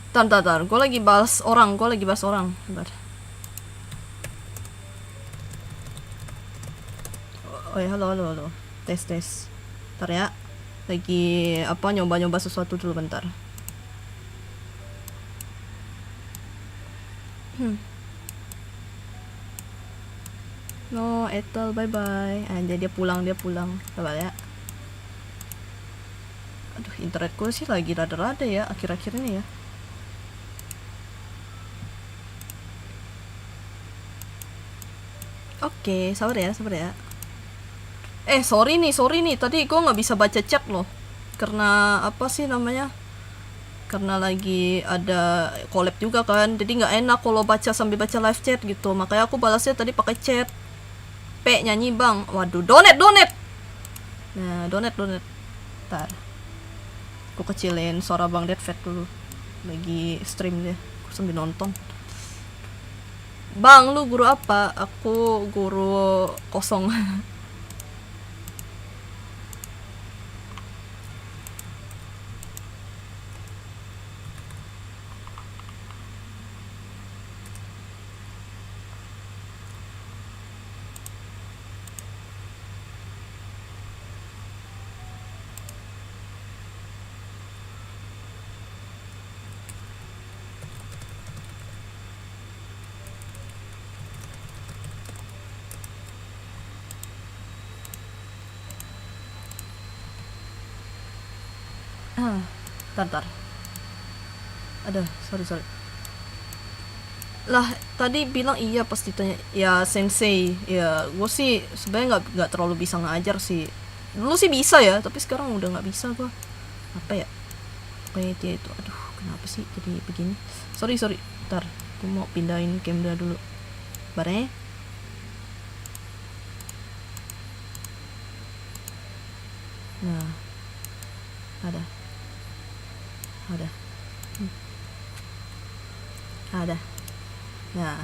Tar. Gue lagi balas orang. Bentar. Oh ya, halo. Tes. Ntar ya. Lagi apa nyoba sesuatu dulu bentar. No, Ethel, bye-bye. Anjay, dia pulang. Coba ya. Aduh, internetku sih lagi rada-rada ya akhir-akhir ini ya. Oke, sabar ya. Sorry nih. Tadi gue nggak bisa baca chat loh. Karena apa sih namanya? Karena lagi ada collab juga kan. Jadi nggak enak kalau baca sambil baca live chat gitu. Makanya aku balasnya tadi pakai chat. Nyanyi bang. Waduh, donate. Nah, donate. Ntar. Aku kecilin suara bang Deadfat dulu. Lagi stream dia. Aku sambil nonton. Bang, lu guru apa? Aku guru kosong. Bentar. Aduh, sorry. Lah, tadi bilang iya pas ditanya. Ya, sensei. Ya, gue sih sebenarnya nggak terlalu bisa ngajar sih. Dulu sih bisa ya, tapi sekarang udah nggak bisa gue. Apa ya? Kayak dia itu. Aduh, kenapa sih jadi begini? Sorry. Ntar, gue mau pindahin camera dulu. Bareng. Nah, ada. Nah,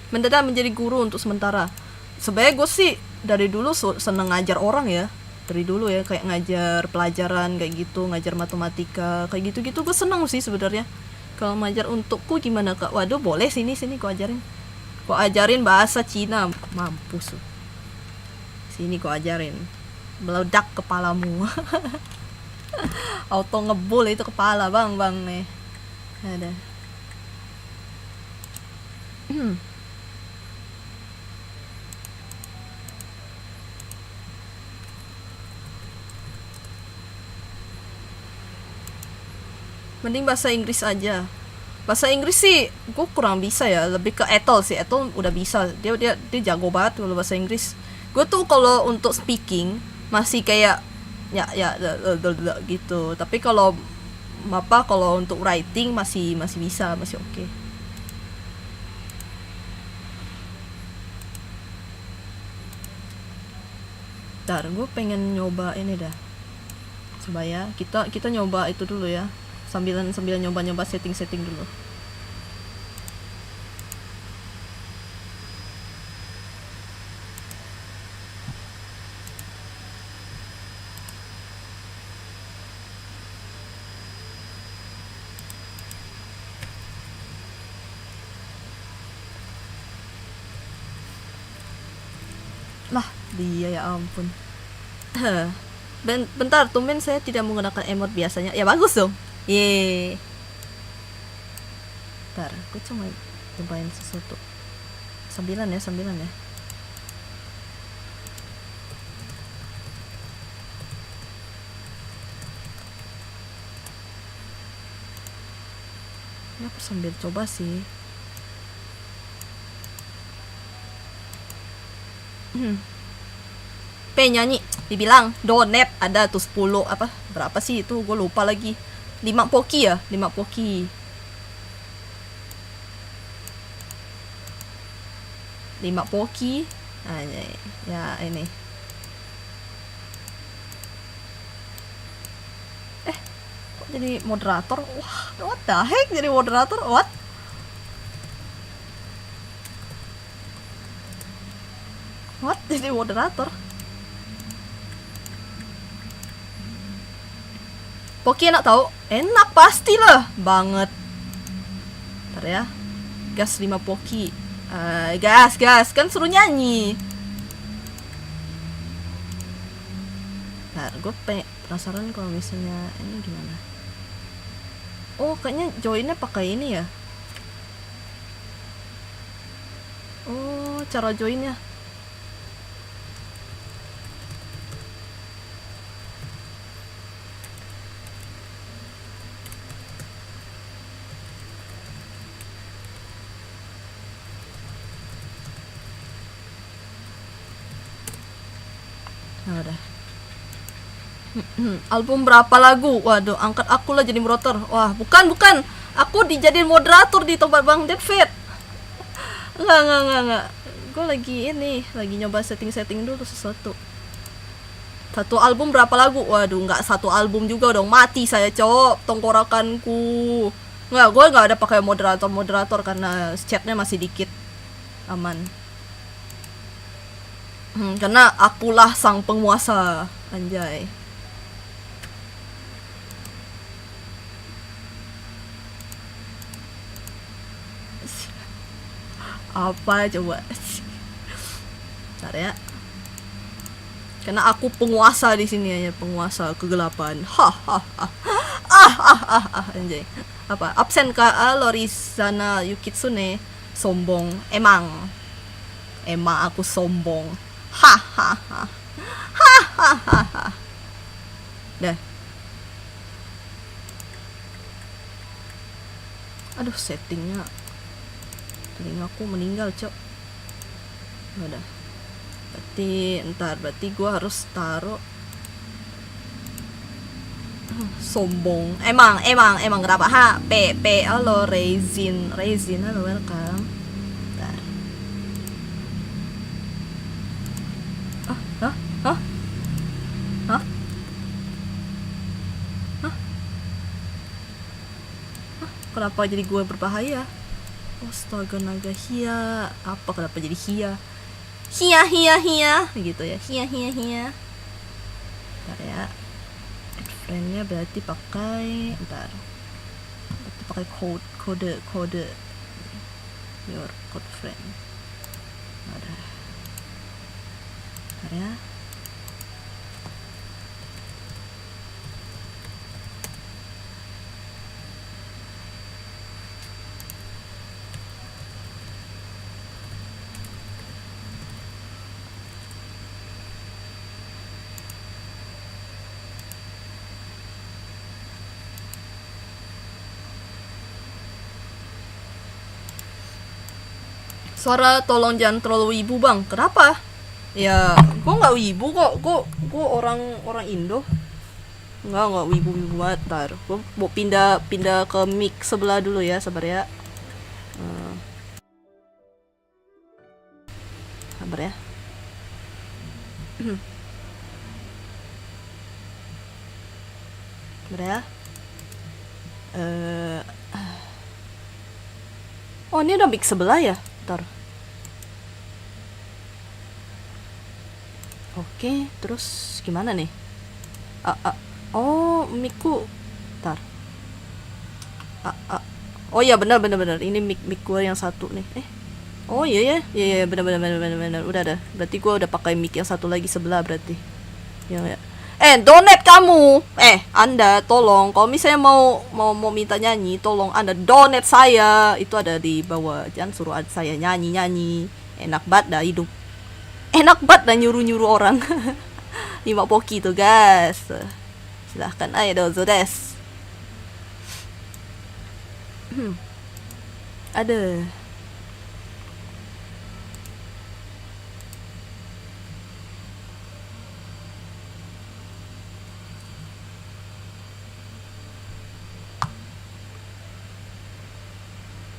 mendadak menjadi guru untuk sementara. Sebenarnya gue sih dari dulu seneng ngajar orang ya. Dari dulu ya, kayak ngajar pelajaran kayak gitu, ngajar matematika kayak gitu gue seneng sih sebenarnya. Kalau ngajar untukku gimana kak? Waduh, boleh sini gue ajarin. Gue ajarin bahasa Cina. Mampus lu. Sini gue ajarin. Meledak kepalamu. Auto ngebul itu kepala bang nih. Ada. Mending bahasa Inggris aja. Bahasa Inggris sih gue kurang bisa ya, lebih ke Ethel sih. Ethel udah bisa, dia jago banget kalau bahasa Inggris. Gue tuh kalau untuk speaking masih kayak ya gitu, tapi kalau untuk writing masih bisa, masih oke. Ntar gue pengen nyoba ini dah. Coba ya, kita nyoba itu dulu ya, sambil nyoba setting dulu. Lah, dia ya ampun. Bentar, tumben saya tidak menggunakan emot biasanya. Ya bagus dong. Yeay. Bentar, aku cuma cobain sesuatu. 9 ya. Ini aku sambil coba sih. Nyanyi dibilang donate ada tuh 10 apa berapa sih itu gue lupa lagi. 5 poki ya, 5 poki. 5 poki. Nah, ya ini. Kok jadi moderator? Wah, what the heck, jadi moderator? What? Jadi moderator? Poki enak tau? Enak pastilah banget. Ntar ya. Gas 5 Poki. Gas kan suruh nyanyi. Ntar gue penasaran kalau misalnya ini gimana. Oh kayaknya joinnya pakai ini ya. Oh cara joinnya. Nah, udah. Album berapa lagu? Waduh, angkat aku lah jadi moderator. Wah, bukan. Aku dijadiin moderator di tempat Bang Deadfit. Enggak. Gue lagi nyoba setting dulu sesuatu. Satu album berapa lagu? Waduh, nggak satu album juga dong. Mati saya, cok. Tongkorakanku. Nggak, gue nggak ada pakai moderator karena chatnya masih dikit. Aman. Karena akulah sang penguasa. Anjay. Apa coba? Bentar ya. Karena aku penguasa di sini aja, penguasa kegelapan. Anjay. Apa? Absen ka Lorizana Yukitsune. Sombong. Emang aku sombong. Dah. Aduh, settingnya. Telingaku meninggal, cok. Udah. Berarti gue harus taruh sombong. Emang kenapa? Halo Rezin, halo, welcome. Bentar. Hah? Kenapa jadi gue berbahaya? Astaga, naga hia. Apa kenapa jadi hia? Hia gitu ya. Hia. Bentar ya. Add friend-nya berarti pakai kode your code friend. Ada. Bentar ya. Suara tolong jangan terlalu wibu bang. Kenapa? Ya, gue nggak wibu kok. Gue orang Indo. Nggak wibu banget. Ntar gue mau pindah ke mic sebelah dulu ya, sabar ya. Sabar ya. Sabar ya. Oh, ini udah mic sebelah ya? Ntar. Oke, terus gimana nih? Oh, mic-ku. Ntar. Oh iya, benar. Ini mic gue yang satu nih. Oh iya, benar. Udah. Berarti gue udah pakai mic yang satu lagi sebelah berarti. Ya. Donate kamu. Anda tolong kalau misalnya mau minta nyanyi, tolong Anda donate saya. Itu ada di bawah. Jangan suruh saya nyanyi. Enak banget dah hidup. Enak banget dah nyuruh orang. 5 Poki tuh, guys. Silahkan ayo dozo des. Ada.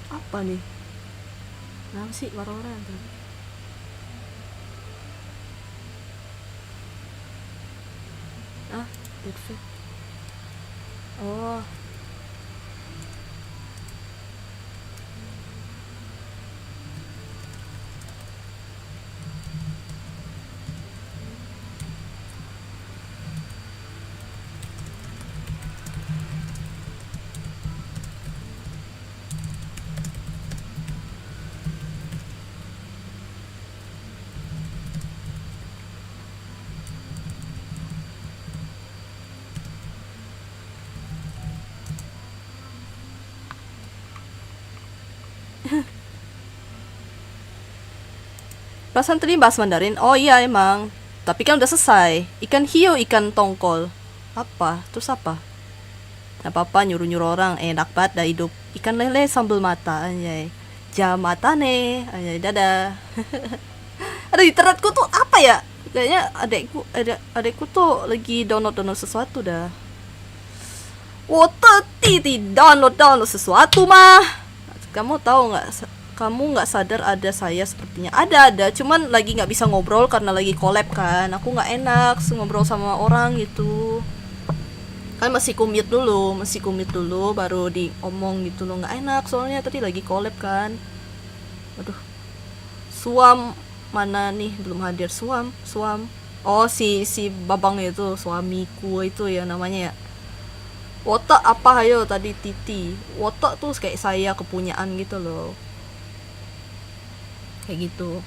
Apa nih? Kenapa sih orang-orang tuh? Deadfit. Oh. Perasaan tadi bahas Mandarin. Oh iya emang. Tapi kan udah selesai. Ikan hiu, ikan tongkol. Apa? Terus apa? Gak apa-apa nyuruh-nyuruh orang. Enak banget dah hidup. Ikan lele sambal mata. Anjay. Jam mata nih. Anjay, dadah. Ada di internetku tuh apa ya? Kayaknya adekku tuh lagi download sesuatu dah. Titi download sesuatu mah. Kamu tahu nggak? Kamu nggak sadar ada saya sepertinya. Ada. Cuman lagi nggak bisa ngobrol karena lagi collab kan. Aku nggak enak ngobrol sama orang gitu. Kan masih kumit dulu baru diomong gitu loh. Nggak enak soalnya tadi lagi collab kan. Aduh. Suam mana nih belum hadir. Suam. Oh si babang itu suamiku itu ya namanya ya. Wotak apa ayo tadi Titi. Wotak tuh kayak saya kepunyaan gitu loh. Kayak gitu.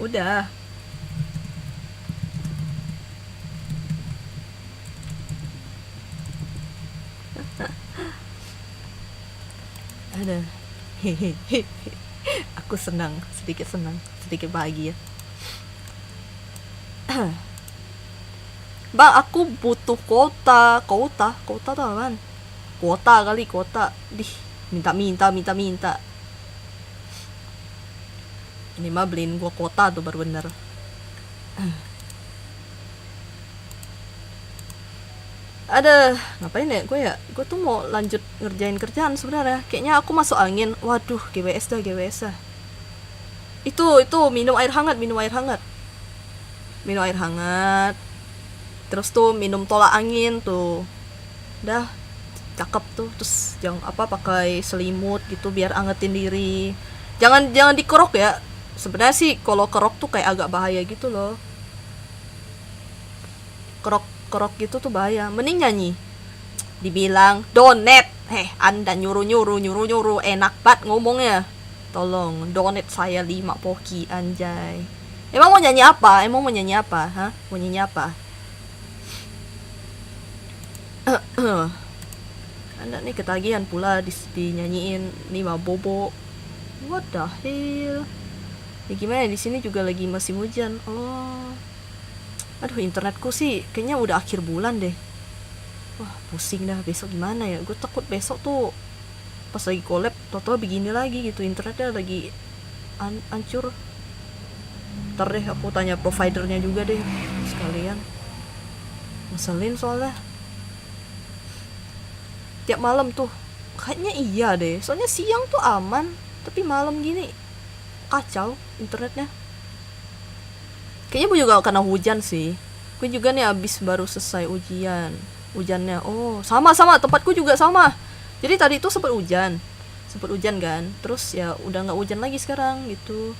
Udah. Ada. Hehehe. Aku sedikit bahagia. Bang, aku butuh kuota tuh apaan? Kuota. Dih, minta. Ini mah beliin gua kuota tuh baru bener. Ada ngapain ya gue tuh mau lanjut ngerjain kerjaan sebenarnya. Kayaknya aku masuk angin. Waduh, GWS dah. Itu minum air hangat. Terus tuh minum tolak angin tuh. Dah cakep tuh. Terus jangan pakai selimut gitu biar angetin diri. Jangan dikerok ya. Sebenarnya sih kalau kerok tuh kayak agak bahaya gitu loh. Kerok gitu tuh bahaya. Mending nyanyi. Dibilang donate. Anda nyuruh enak banget ngomongnya. Tolong donate saya 5 poki anjay. Emang mau nyanyi apa? Hah? Mau nyanyi apa? Anda nih ketagihan pula dinyanyiin 5 bobo. What the hell? Ya gimana di sini juga lagi masih hujan. Oh. Aduh, internetku sih kayaknya udah akhir bulan deh. Wah, pusing dah besok gimana ya. Gue takut besok tuh pas lagi collab tau-tau begini lagi gitu. Internetnya lagi hancur. Ntar deh aku tanya providernya juga deh sekalian. Ngeselin soalnya. Tiap malam tuh kayaknya iya deh. Soalnya siang tuh aman, tapi malam gini kacau internetnya. Kayaknya gue juga kena hujan sih. Gue juga nih abis baru selesai hujannya. Oh sama tempatku juga sama. Jadi tadi tuh sempet hujan kan. Terus ya udah nggak hujan lagi sekarang gitu.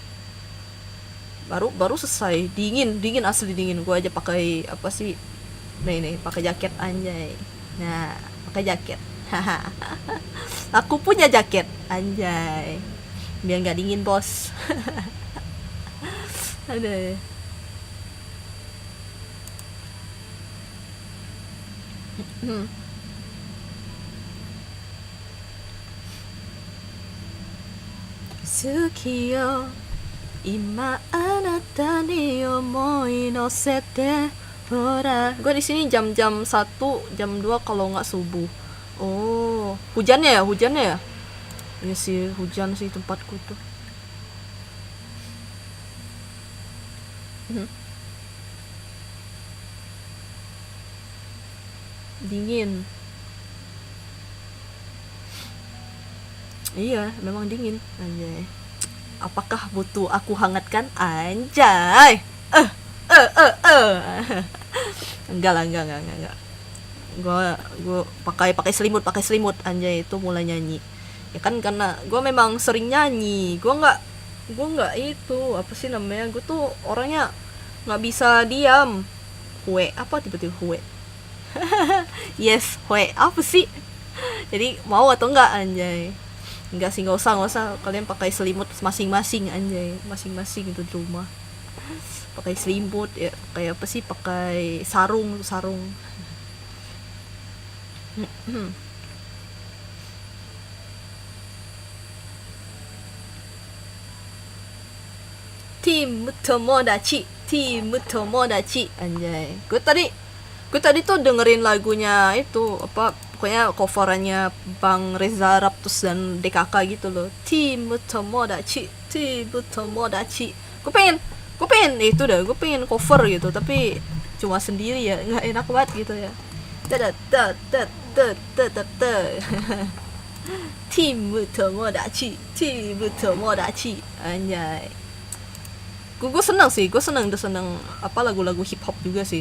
Baru selesai. Dingin asli dingin. Gue aja pakai apa sih? Nih pakai jaket anjay. Nah pakai jaket. Aku punya jaket anjay. Biar nggak dingin bos. Ada. Suki yo ima anata ni omoi nosete hora. Gue di sini jam 1, jam 2 kalau nggak subuh. Oh, hujannya ya? Iya sih, hujan sih tempatku tuh. Dingin. Iya, memang dingin. Anjay. Apakah butuh aku hangatkan? Anjay. Enggak lah, enggak. Gue pakai selimut anjay itu mulai nyanyi. Ya kan karena gue memang sering nyanyi. Gue nggak itu apa sih namanya? Gue tuh orangnya nggak bisa diam. Hue apa tiba-tiba hue? Yes, hue apa sih? Jadi mau atau enggak anjay? Enggak sih, nggak usah kalian pakai selimut masing-masing anjay, masing-masing itu di rumah. Pakai selimut ya kayak apa sih? Pakai sarung. Tim Tomodachi, Tim Tomodachi, anjay. Gue tadi tuh dengerin lagunya itu apa pokoknya coverannya Bang Reza Raptus dan DKK gitu loh. Tim Tomodachi, Tim Tomodachi. Gue pengen itu dah, gue pengen cover gitu tapi cuma sendiri ya nggak enak banget gitu ya. Tim Tomodachi, Tim Tomodachi, anjay. Gue seneng sih, gue seneng apa lagu-lagu hip hop juga sih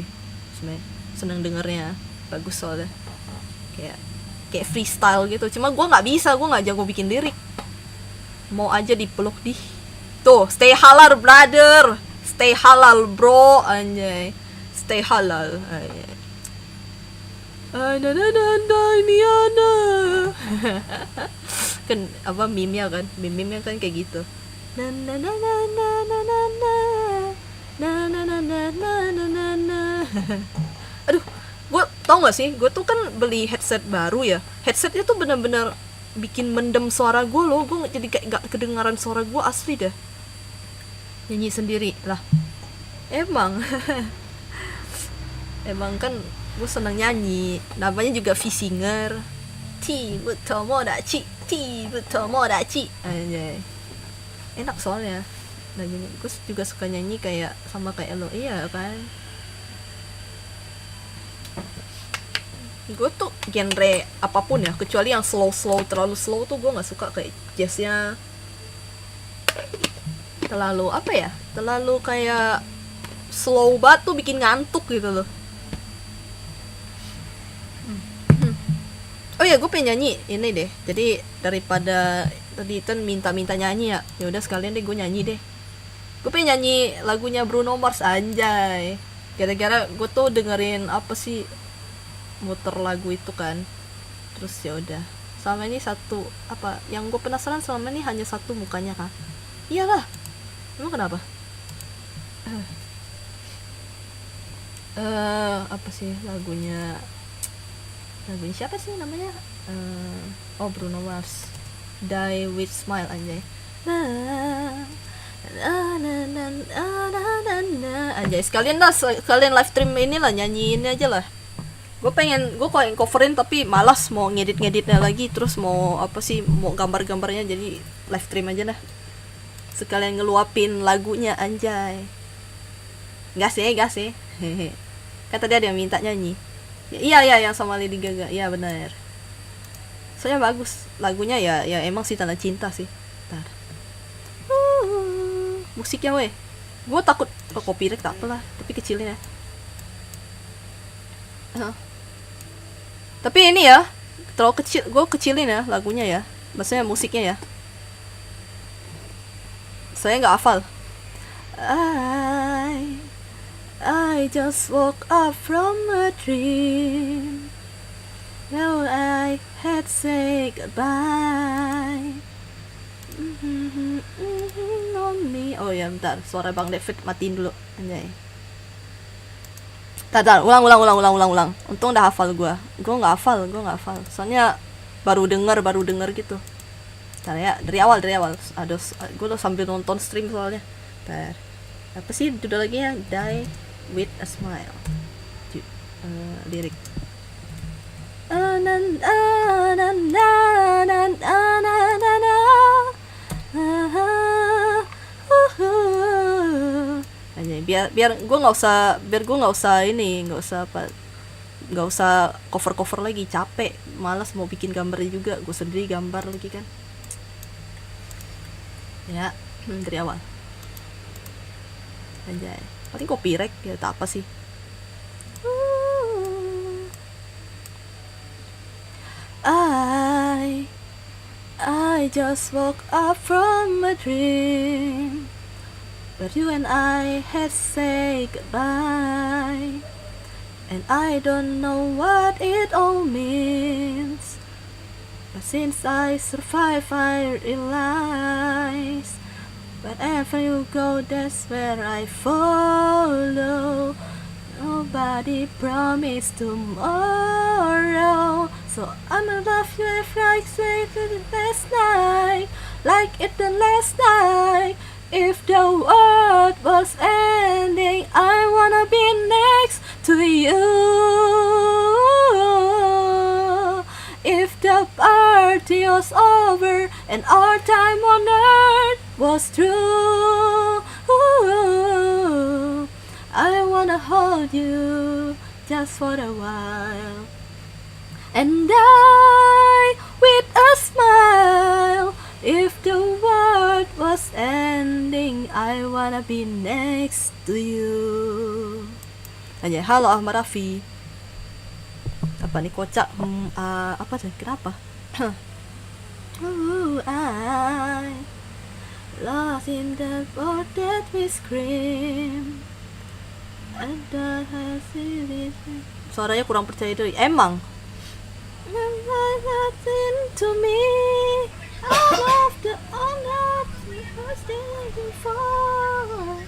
sebenarnya, seneng dengernya, bagus soalnya kayak freestyle gitu. Cuma gue nggak jago bikin lirik, mau aja dipeluk di tuh. Stay halal brother, stay halal bro, anjay, stay halal, anjay. Ini ada kan apa meme-nya kan kayak gitu. Na na na na na na na na na na na na na na na. Aduh, gue tau gak sih, gue tuh kan beli headset baru ya. Headsetnya tuh bener-bener bikin mendem suara gue loh. Gue jadi kayak gak kedengaran suara gue asli dah. Nyanyi sendiri lah. Emang emang kan gue seneng nyanyi. Namanya juga V-Singer. Tim Tomodachi, Tim Tomodachi, anjay. Enak soalnya lagunya. Gue juga suka nyanyi kayak sama kayak lo, iya kan. Gue tuh genre apapun ya kecuali yang slow terlalu slow tuh gue nggak suka. Kayak jazznya terlalu apa ya, terlalu kayak slow banget tuh bikin ngantuk gitu loh. Oh ya, gue pengen nyanyi ini deh. Jadi daripada tadi kan minta nyanyi ya udah sekalian deh gue nyanyi deh. Gue pengen nyanyi lagunya Bruno Mars, anjay. Gara-gara gue tuh dengerin apa sih, muter lagu itu kan. Terus ya udah, selama ini satu apa yang gue penasaran selama ini hanya satu mukanya kan. Iyalah, emang kenapa? Apa sih lagunya siapa sih namanya? Oh, Bruno Mars, Die With Smile, anjay. Anjay, sekalian live stream inilah, nyanyiin aja lah. Gue pengen coverin tapi malas mau ngeditnya lagi, terus mau apa sih, mau gambarnya, jadi live stream aja lah. Sekalian ngeluapin lagunya, anjay. Gak sih. Kan tadi ada yang minta nyanyi. Iya yang sama Lady Gaga. Iya benar. Soalnya bagus lagunya ya emang sih tanda cinta sih. Bentar. Musiknya weh. Gue takut copyright, tak apalah, tapi kecilin ya. Tapi ini ya terlalu kecil, gue kecilin ya lagunya ya. Maksudnya musiknya ya. Saya nggak hafal. I just woke up from a dream. Now I had say goodbye. Lonely. Oh ya, bentar. Suara Bang David matiin dulu. Anjay. Bentar. Ulang. Untung udah hafal gue. Gue nggak hafal. Soalnya baru denger gitu. Bentar ya. Dari awal. Ada. Gue udah sambil nonton stream soalnya. Bentar. Apa sih judul lagi ya? Die With a Smile. Lirik. Biar gue nggak usah cover lagi, capek, malas mau bikin gambarnya juga, gue sendiri gambar lagi kan ya. Dari awal, anjay, paling copyright ya, tak apa sih. I just woke up from a dream where you and I had say goodbye, and I don't know what it all means, but since I survive I realize wherever you go that's where I follow. Nobody promised tomorrow, So I'ma love you if I say to the last night, like it the last night. If the world was ending, I wanna be next to you. If the party was over and our time on earth was through, I wanna hold you just for a while. And die with a smile. If the world was ending, I wanna be next to you. Aja, halo Ahmad Rafi. Apa nih kocak? Apa sih? Kenapa? I lost in the world that we scream. And the suaranya kurang percaya diri. Emang nothing to me. Out of the honor we were standing for.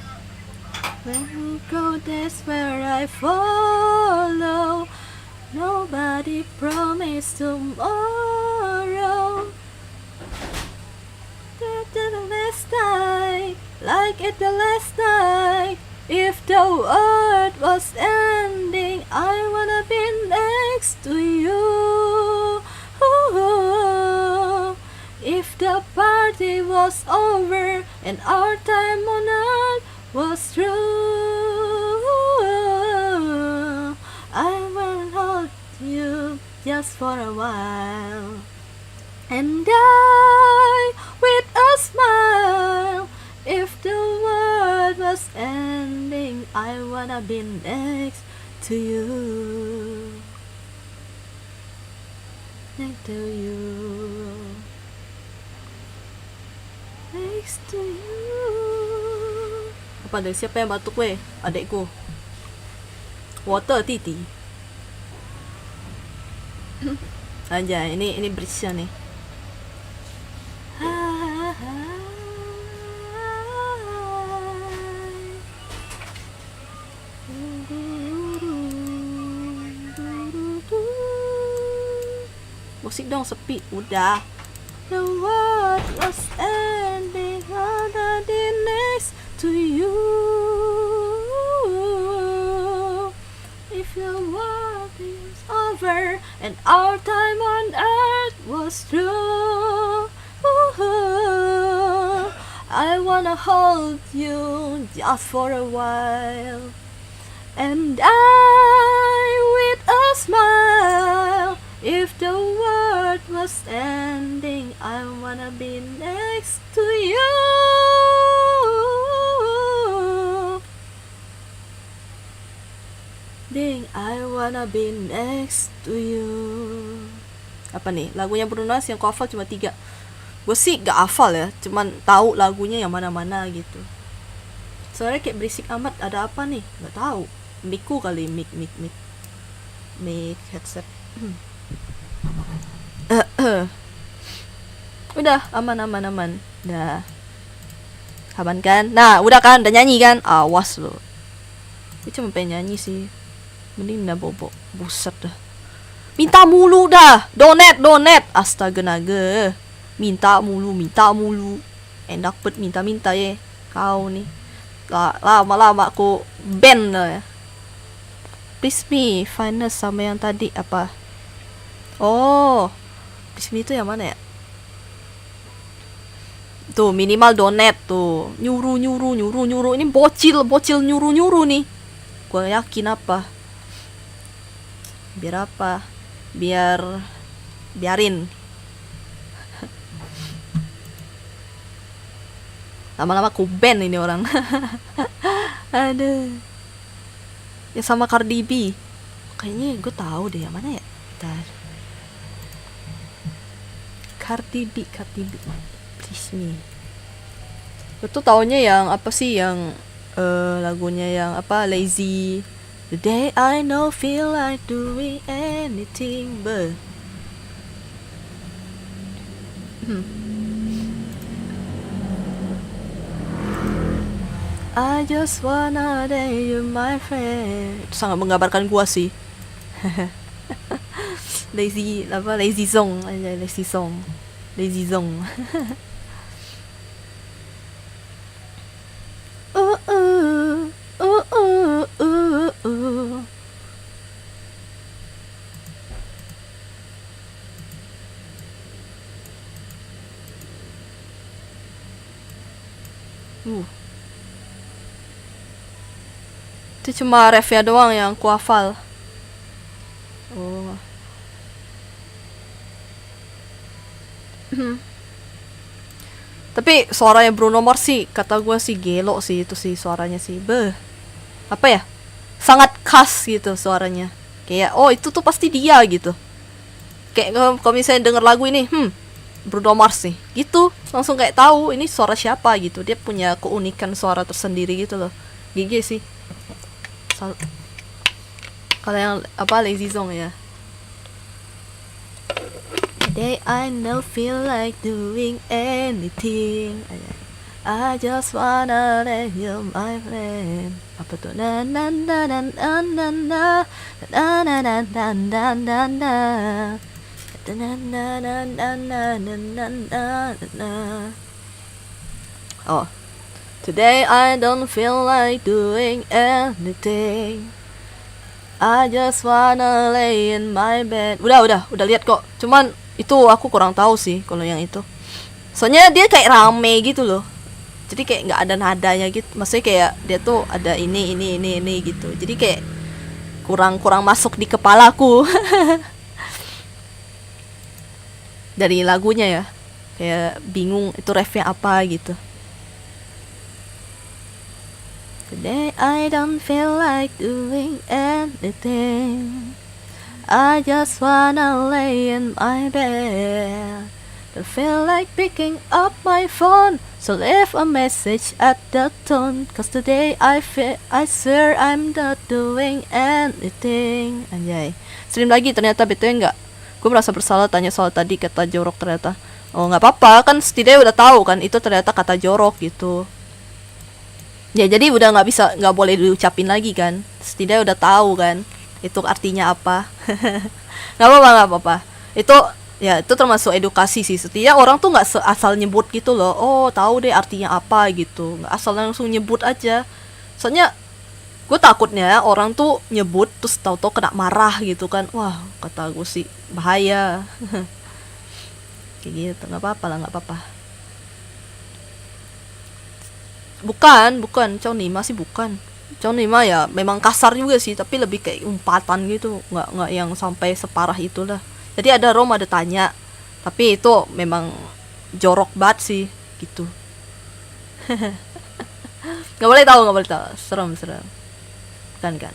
When you go, that's where I follow. Nobody promised tomorrow. The last night, like it the last night. If the world was ending, I wanna be next to you. If the party was over and our time on earth was through, I will hold you just for a while and die with a smile. If the world was ending, I wanna be next to you. Next to you. Next to you. Apa ada? Siapa yang batuk weh? Adekku. Water titi. Anjay, ini bridge-nya nih. Musik dong, sepi. Udah. The world was ending, I'll be next to you. If the world is over and our time on earth was through, I wanna hold you just for a while and die with a smile. If the world was ending, I wanna be next to you. Ding, I wanna be next to you. Apa nih? Lagunya Bruno Mars yang ku hafal cuma 3. Gue sih gak hafal ya, cuman tahu lagunya yang mana-mana gitu. Soalnya kayak berisik amat. Ada apa nih? Gak tahu. Mic-ku kali, mic headset. Udah aman. Dah. Aman kan? Nah, udah kan? Udah nyanyi kan? Awas lo. Gue cuma pengen nyanyi sih. Mending dah bobok. Buset dah. Minta mulu dah. Donate. Astaga naga. Minta mulu. Enak bet minta ya. Kau nih. Lama-lama aku ban lah ya. Please me, finance sama yang tadi apa? Oh, please me itu yang mana ya? Tuh minimal donate tuh. Nyuruh. Ini bocil nyuruh nih. Gua yakin apa? Biar apa? Biarin. Lama-lama aku ban ini orang. Aduh. Ya sama Cardi B. Kayaknya gue tahu deh yang mana ya. Bentar. Cardi B. Please me. Gue tuh taunya yang apa sih yang lagunya yang apa Lazy. The day I know feel like doing anything but I just wanna date you my friend. Itu sangat menggambarkan gua sih. lazy song aja, lazy song. Lazy song. uh, uh, uh, uh, uh, uh. Itu cuma refnya doang yang ku hafal. Oh. Tapi suaranya Bruno Mars sih, kata gue sih gelo sih itu sih suaranya sih. Apa ya? Sangat khas gitu suaranya. Kayak oh itu tuh pasti dia gitu. Kayak kalau misalnya denger lagu ini, Bruno Mars nih. Gitu, langsung kayak tahu ini suara siapa gitu. Dia punya keunikan suara tersendiri gitu loh. GG sih. Kalau yang apa lazy song ya. Today I don't feel like doing anything. I just wanna let you my friend. Apa tuh? Na na na na na na na na na na na na na na. Na na na na na na na na. Oh. Today I don't feel like doing anything. I just wanna lay in my bed. Udah lihat kok. Cuman itu aku kurang tahu sih kalau yang itu. Soalnya dia kayak rame gitu loh. Jadi kayak nggak ada nadanya gitu. Maksudnya kayak dia tuh ada ini gitu. Jadi kayak kurang masuk di kepalaku. Dari lagunya ya. Kayak bingung itu refnya apa gitu. Today I don't feel like doing anything. I just wanna lay in my bed. Don't feel like picking up my phone, so leave a message at the tone. Cause today I swear I'm not doing anything. Anjay. Stream lagi ternyata betul enggak. Gue merasa bersalah tanya soal tadi kata jorok ternyata. Oh nggak apa-apa kan setidaknya udah tahu kan itu ternyata kata jorok gitu. Ya jadi udah nggak boleh diucapin lagi kan, setidaknya udah tahu kan itu artinya apa. nggak apa-apa itu ya itu termasuk edukasi sih, setidaknya orang tuh nggak asal nyebut gitu loh, oh tahu deh artinya apa gitu, nggak asal langsung nyebut aja. Soalnya gue takutnya orang tuh nyebut terus tahu-tahu kena marah gitu kan, wah kata gue sih bahaya. Kayak gitu nggak apa-apa. Bukan Chow Nima sih bukan. Chow Nima ya memang kasar juga sih, tapi lebih kayak umpatan gitu, nggak yang sampai separah itulah. Jadi ada Rom ada tanya, tapi itu memang jorok banget sih gitu. nggak boleh tahu, serem kan.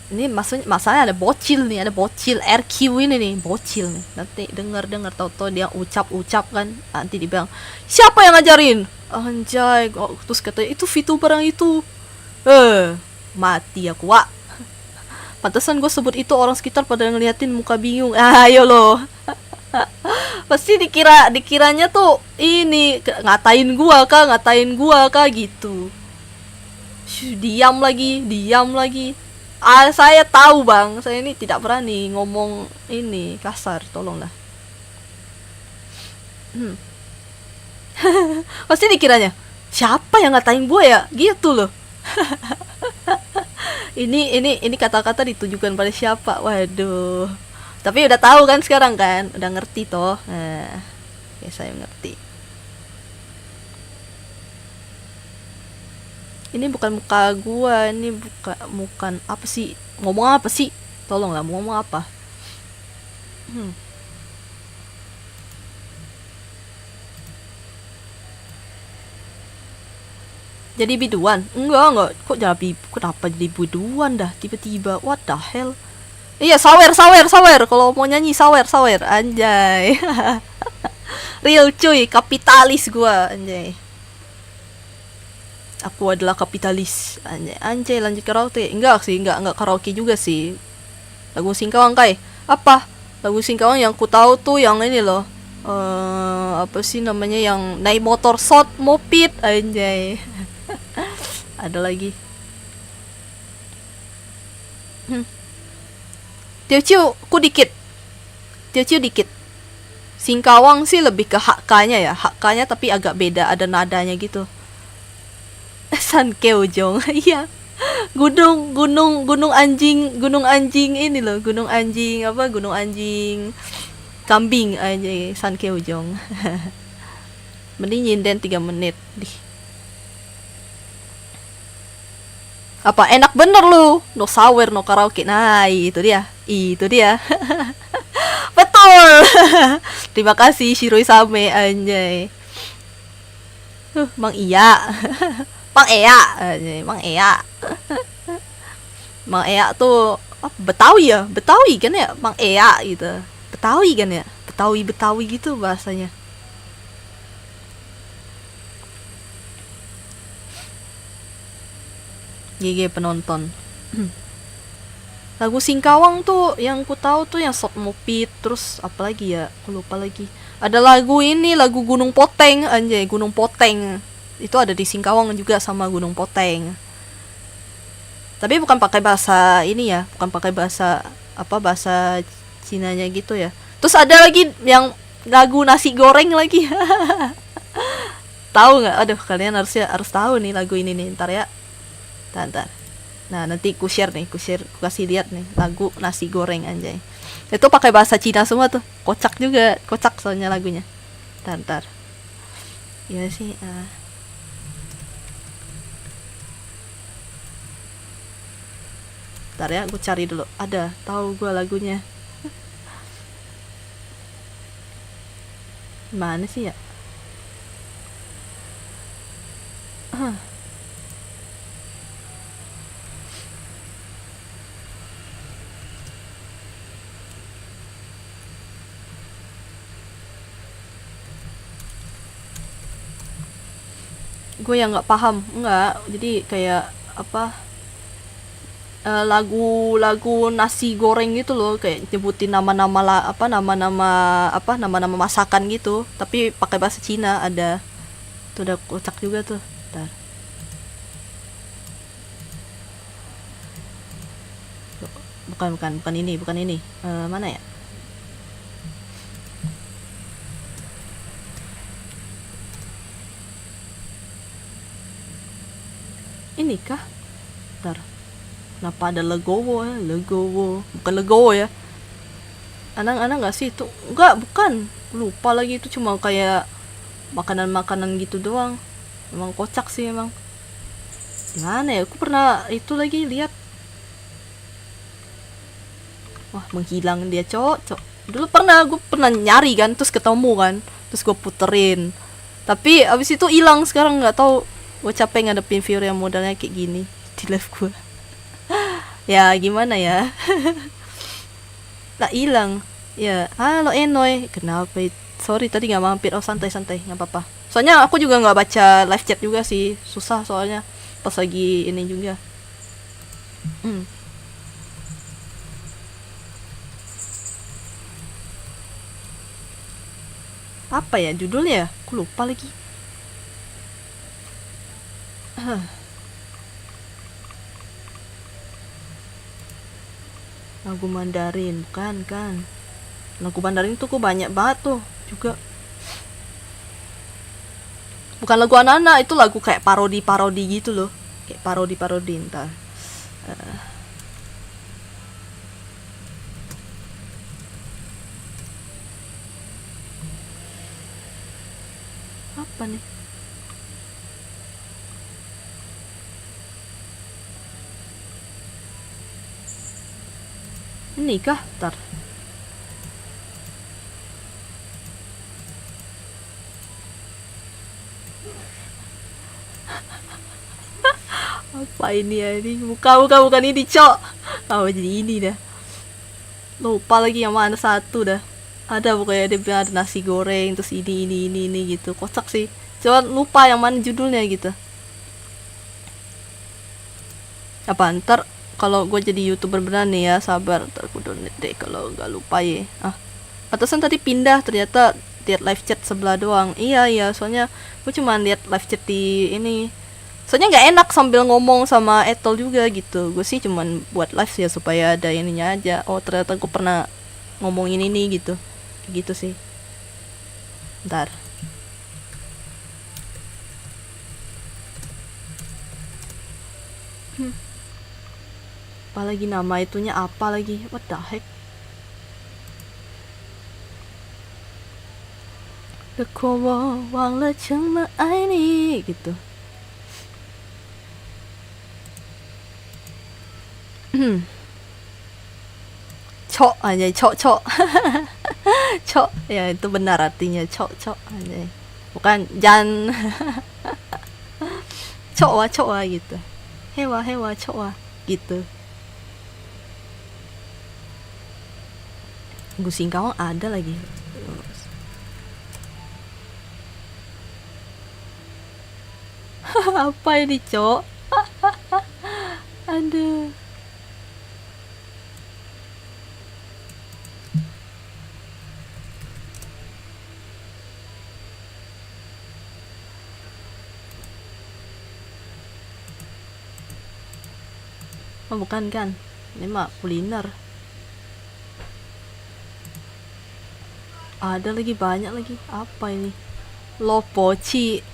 Ini masalahnya ada bocil RQ ini nih, bocil nih. Nanti dengar tahu-tahu dia ucap kan, nanti dibilang siapa yang ngajarin, anjay. Terus katanya itu VTuber yang itu, mati aku wak. Pantesan gue sebut itu, orang sekitar pada ngeliatin muka bingung. Ayo loh. Pasti dikiranya tuh ini ngatain gua kah gitu. Diam lagi. Saya tahu bang, saya ini tidak berani ngomong ini kasar, tolonglah. Pasti dikiranya siapa yang ngatain gue ya, gitu loh. ini kata-kata ditujukan pada siapa, waduh. Tapi udah tahu kan sekarang kan, udah ngerti toh. Nah, ya saya ngerti. Ini bukan muka gua, ini bukan apa sih? Ngomong apa sih? Tolonglah, mau ngomong apa? Jadi biduan? Enggak. Kenapa jadi biduan dah tiba-tiba? What the hell? Iya, sawer. Kalau mau nyanyi sawer. Anjay. Real cuy, kapitalis gua, anjay. Aku adalah kapitalis. Anjay lanjut karaoke. Enggak karaoke juga sih. Lagu Singkawang kai. Apa? Lagu Singkawang yang ku tahu tuh yang ini loh. Apa sih namanya yang naik motor shot moped, anjay. Ada lagi. Teochew ku dikit. Teochew dikit. Singkawang sih lebih ke HK-nya ya. HK-nya tapi agak beda, ada nadanya gitu. Sankeojong. Iya. Gunung anjing ini loh, gunung anjing apa? Gunung anjing kambing aja Sankeojong. Mending nyinden 3 menit. Apa enak bener lu? No sawer no karaoke. Nah, itu dia. Itu dia. Betul. Terima kasih Shiroi Same anjay. Mang Iya. Mang Ea anjay, Mang Ea. Mang Ea tuh Betawi ya? Betawi kan ya? Mang Ea gitu. Betawi kan ya? Betawi gitu bahasanya. GG penonton. Lagu Singkawang tuh yang ku tahu tuh yang Sok Mopit, terus apa lagi ya? Aku lupa lagi. Ada lagu ini, lagu Gunung Poteng anjay, Gunung Poteng. Itu ada di Singkawang juga sama Gunung Poteng. Tapi bukan pakai bahasa ini ya, bukan pakai bahasa bahasa Cinanya gitu ya. Terus ada lagi yang lagu nasi goreng lagi. Tahu nggak? Aduh, kalian harus tahu nih lagu ini nih, ntar ya. Ntar. Nah, nanti ku kasih lihat nih lagu nasi goreng anjay. Itu pakai bahasa Cina semua tuh. Kocak juga, kocak soalnya lagunya. Ntar. Iya sih. Ntar ya, gue cari dulu. Ada, tahu gue lagunya. Mana sih ya? Gue yang nggak paham, nggak. Jadi kayak lagu-lagu nasi goreng gitu loh, kayak nyebutin nama-nama masakan gitu, tapi pakai bahasa Cina ada. Tuh udah kocak juga tuh. Bentar. Bukan ini. Mana ya? Ini kah? Bentar. Kenapa ada Legowo ya? Legowo. Bukan Legowo ya. Anang gak sih itu? Enggak, bukan. Lupa lagi, itu cuma kayak makanan-makanan gitu doang. Emang kocak sih emang. Gimana ya? Aku pernah itu lagi lihat. Wah, menghilang dia, cok. Dulu gue pernah nyari kan, terus ketemu kan. Terus gue puterin. Tapi abis itu hilang, sekarang nggak tahu. Gue capek ngadepin viewer yang modalnya kayak gini di live gue. Ya gimana ya. Tak hilang ya. Halo Enoy, kenapa? Sorry tadi nggak mampir. Oh santai nggak apa-apa. Soalnya aku juga nggak baca live chat juga sih, susah soalnya pas lagi ini juga. Apa ya judulnya? Aku lupa lagi. Lagu Mandarin, bukan kan? Lagu Mandarin tuh kok banyak banget tuh juga. Bukan lagu anak-anak, itu lagu kayak parodi gitu loh. Kayak parodi entar. Apa nih? Ini kah? Ntar. Apa ini ya ini? Bukan ini, cok. Oh, jadi ini dah. Lupa lagi yang mana satu dah. Ada pokoknya dia bilang ada nasi goreng, terus ini gitu. Kocak sih. Cuma lupa yang mana judulnya gitu. Apa ntar kalau gue jadi YouTuber beneran nih ya, sabar, ntar gue donate deh kalau nggak lupa ya. Atasan tadi pindah, ternyata lihat live chat sebelah doang. Iya, soalnya gue cuma lihat live chat di ini Soalnya nggak enak sambil ngomong sama Etol juga gitu. Gue sih cuman buat live ya supaya ada ininya aja. Oh ternyata gue pernah ngomongin ini gitu. Gitu sih. Ntar. Apalagi nama itunya apa lagi? What the heck? The Kowo Wang Le Cheng Le Ai Ni gitu. Cok aja, cok. Cok, ya itu benar artinya cok aja. Bukan jan. Cok wa gitu. Hewa cok wa gitu. Gu Singkawang ada lagi. Apa ini, cok? Aduh. Oh bukan kan, ini mah kuliner. Ada lagi, banyak lagi. Apa ini? Lopoci.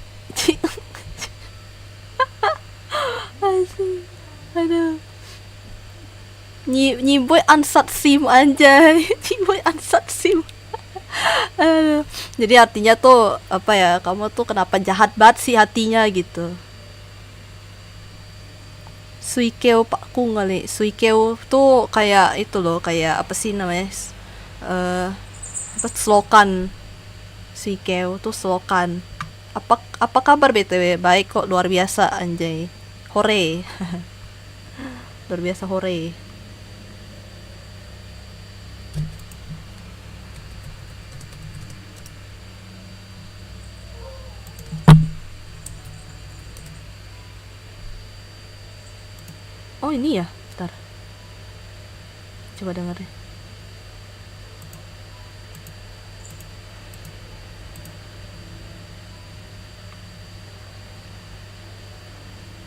Asik. Aduh. Nyiboy ansat sim anjay. Nyiboy ansat sim. Aduh. Jadi artinya tuh apa ya? Kamu tuh kenapa jahat banget sih hatinya gitu. Suikeo Pak Kung kali. Suikeo tuh kayak itu loh, kayak apa sih namanya? Apa slogan. Suikeo tuh slogan. Apa kabar BTW? Baik kok, luar biasa anjay. Hore. Luar biasa hore. Oh ini ya, bentar. Coba denger deh.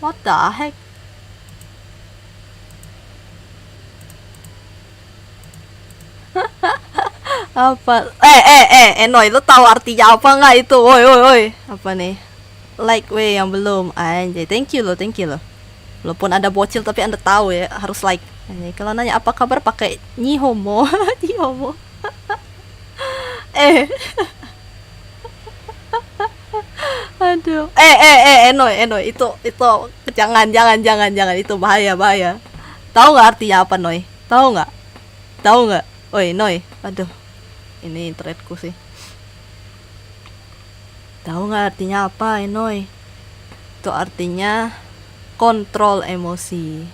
What the heck? Apa? Enoy, lo tahu artinya apa nggak itu? Woi. Apa nih? Like way yang belum. Anjay, thank you loh. Walaupun ada bocil tapi Anda tahu ya, harus like. Anjay, kalau nanya apa kabar pakai Nihomo. Nihomo. Aduh. Enoy, itu jangan itu bahaya. Tahu nggak artinya apa, Noy? Tahu nggak? Oi, Noy. Aduh. Ini internetku sih. Tahu nggak artinya apa, Enoy? Itu artinya kontrol emosi.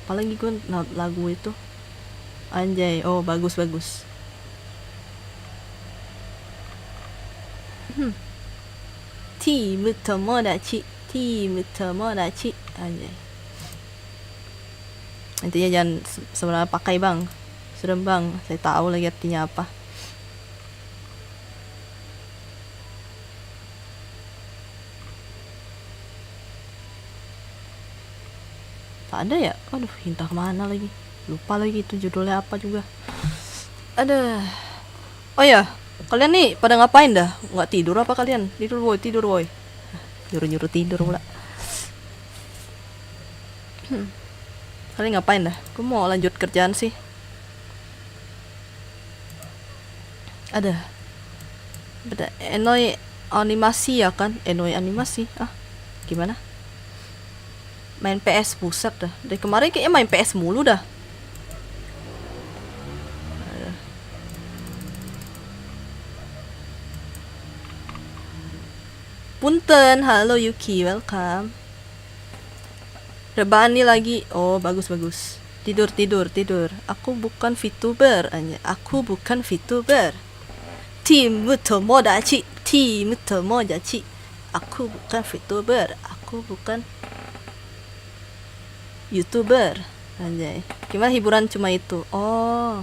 Apalagi gue lagu itu. Anjay, oh bagus. Team Tomodachi. Anjay. Intinya jangan sebenarnya pakai bang. Serem bang, saya tahu lagi artinya apa. Tak ada ya? Aduh, entah kemana lagi. Lupa lagi itu judulnya apa juga. Ada. Oh ya, kalian nih pada ngapain dah? Nggak tidur apa kalian? Tidur boy. Nyuruh tidur pula. Kalian ngapain dah? Aku mau lanjut kerjaan sih. Ada. Beda. Enoy animasi ya kan? Enoy animasi. Gimana? Main PS, buset dah. Dari kemarin kayaknya main PS mulu dah. Punten, halo Yuki, welcome. Rebahan nih lagi. Oh, bagus. Tidur. Aku bukan VTuber, Aku bukan VTuber. Team Tomodachi. Aku bukan VTuber. Aku bukan YouTuber. Anjay. Gimana hiburan cuma itu? Oh.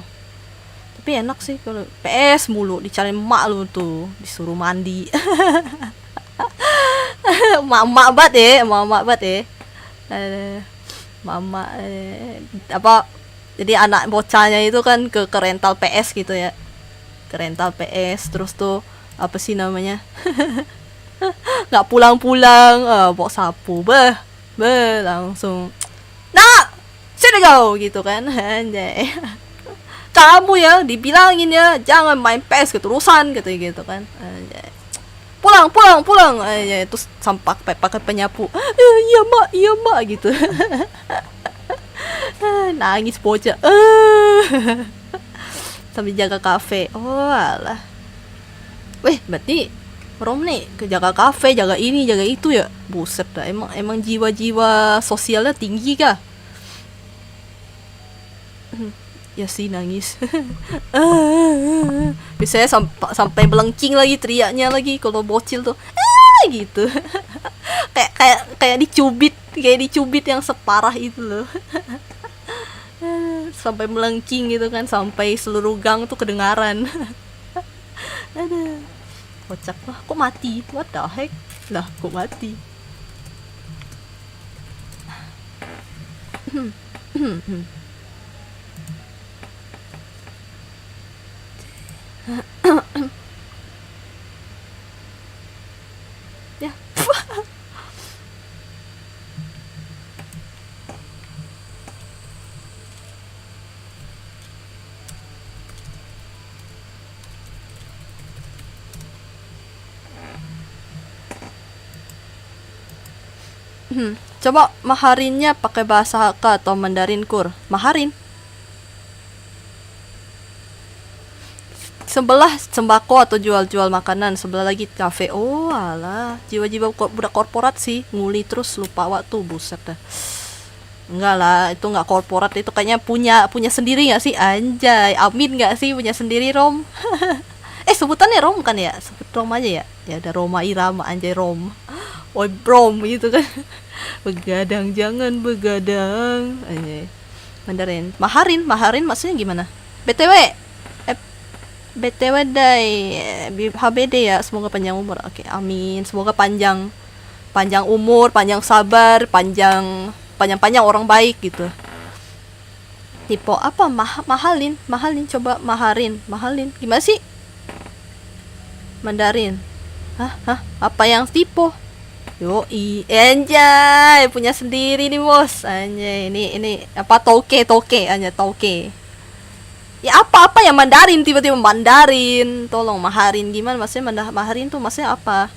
Tapi enak sih kalau PS mulu dicari emak lu tuh, disuruh mandi. Mak-mak banget ya, mak-mak banget ya. Mama apa jadi anak bocahnya itu kan ke rental PS gitu ya, ke rental PS terus tuh apa sih namanya nggak pulang-pulang, bawa sapu langsung nah sini kau gitu kan. Anjay, kamu ya dibilangin ya jangan main PS keterusan gitu kan. Anjay, pulang pulang pulang aja terus sampak pakai penyapu. Iya mak gitu. Nangis bocah. Sambil jaga kafe. Oh alah, weh berarti Rom nih ke jaga kafe, jaga ini jaga itu ya. Buset dah, emang jiwa-jiwa sosialnya tinggi kah? Ya sih nangis. Biasanya sampai melengking lagi teriaknya lagi kalau bocil tuh gitu. kayak dicubit yang separah itu loh. Sampai melengking gitu kan, sampai seluruh gang tuh kedengaran. Aduh, kocak lah. Kok mati? What the heck? Lah kok mati? Ya. Coba maharinnya pakai bahasa Hakka atau Mandarin Kur. Maharin. Sebelah sembako atau jual-jual makanan, sebelah lagi kafe. Oh alah, jiwa-jiwa budak korporat sih, nguli terus lupa waktu, buset dah. Enggak lah, itu nggak korporat, itu kayaknya punya sendiri nggak sih? Anjay, amin nggak sih punya sendiri Rom? Sebutannya Rom kan ya? Sebut Rom aja ya. Ya ada Roma Irama, anjay Rom. Oi Brom gitu kan. Begadang jangan begadang. Anjay. Mandarin. Maharin maksudnya gimana? BTW, BTW Dai, HBD ya, semoga panjang umur. Oke, amin. Semoga panjang umur, panjang sabar, panjang orang baik gitu. Tipe apa? Mahalin, coba mahalin. Gimana sih? Mandarin. Hah? Apa yang tipe? Yoi, anjay, punya sendiri nih bos. Anjay, ini apa toke anjay toke. Ya apa yang Mandarin, tiba-tiba Mandarin. Tolong maharin gimana maksudnya? Maharin tuh maksudnya apa?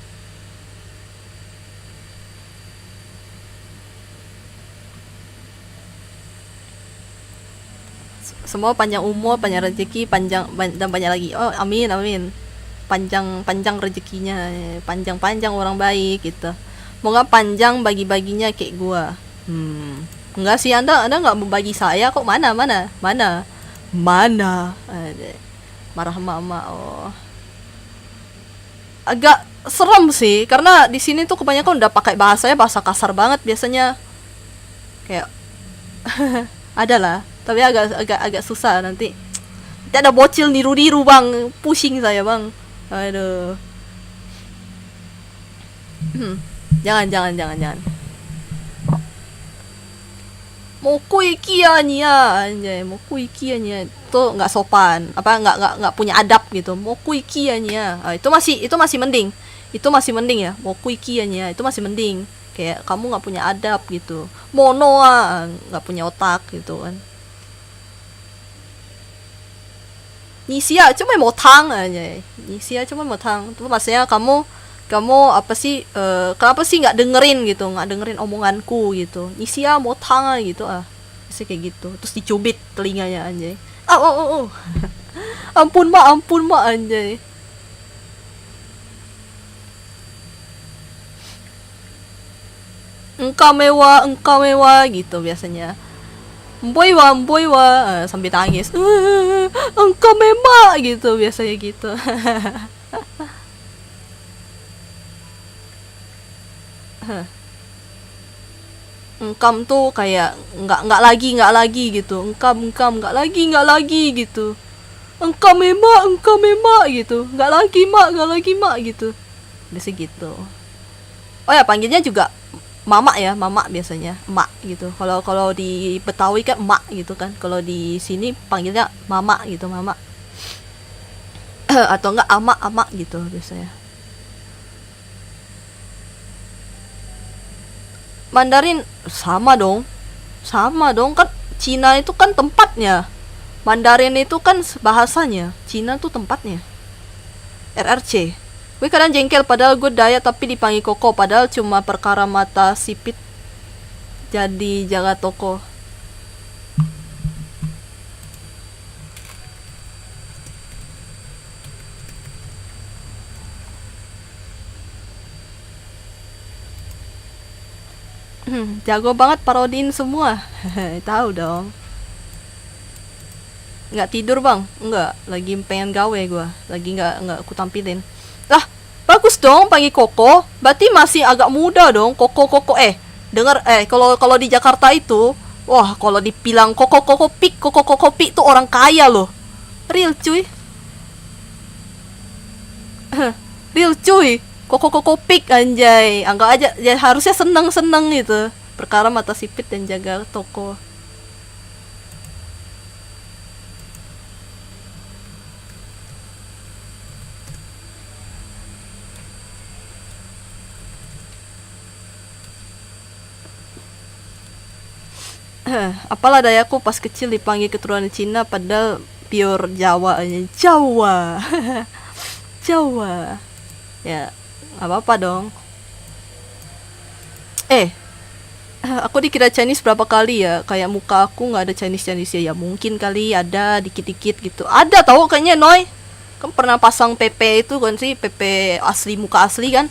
Semua panjang umur, panjang rezeki, dan banyak lagi. Oh, amin. Panjang rezekinya, panjang orang baik gitu. Moga panjang bagi-baginya kayak gua. Enggak sih, Anda enggak membagi saya kok. Mana? Marah mama. Oh. Agak serem sih karena di sini tuh kebanyakan udah pakai bahasa kasar banget biasanya. Kayak ada lah, tapi agak susah nanti. Tidak ada bocil niru-niru, Bang. Pusing saya, Bang. Aduh. Jangan. Mokui kianya anjay, mokui kianya itu nggak sopan, apa nggak punya adab gitu. Mokui kianya, itu masih mending, ya. Mokui kianya itu masih mending, kayak kamu nggak punya adab gitu. Mono nggak punya otak gitu kan. Nisia cuma mau tang aja, Nisia cuma mau tang. Itu maksudnya kamu apa sih, kenapa sih nggak dengerin omonganku gitu. Nisia mau tangan gitu sih kayak gitu, terus dicubit telinganya anjay. Oh. ampun mak anjay. Engkau mewah gitu biasanya. Boy wa sambil tangis. Engkau memang gitu biasanya gitu. Engkam tuh kayak nggak lagi gitu. Engkam nggak lagi gitu. Engkam memang gitu. Nggak lagi mak gitu. Biasa gitu. Oh ya, panggilnya juga mama ya, mama biasanya, emak gitu. Kalau kalau di Betawi kan emak gitu kan. Kalau di sini panggilnya mama gitu, mama. Atau enggak ama gitu biasanya. Mandarin sama dong. Sama dong kan, Cina itu kan tempatnya. Mandarin itu kan bahasanya. Cina tuh tempatnya. RRC. Gue kadang jengkel padahal gue Daya tapi dipanggil Koko, padahal cuma perkara mata sipit jadi jaga toko. Jago banget parodiin semua. Tahu dong. Nggak tidur bang? Nggak, lagi pengen gawe gue. Lagi nggak aku tampilin. Lah, bagus dong panggil Koko. Berarti masih agak muda dong. Koko Koko dengar kalau kalau di Jakarta itu, wah kalau dibilang Koko Koko pik tuh orang kaya loh. Real cuy. Real cuy. Koko pik anjay. Anggap aja ya, harusnya seneng-seneng gitu. Perkara mata sipit dan jaga toko. Apalah dayaku pas kecil dipanggil keturunan Cina padahal pure Jawa aja. Jawa. Jawa. Ya, nggak apa-apa dong. Aku dikira Chinese berapa kali ya, kayak muka aku nggak ada Chinese ya, ya mungkin kali ada dikit-dikit gitu, ada tahu kayaknya Noy kan pernah pasang PP itu kan sih, PP asli muka asli kan,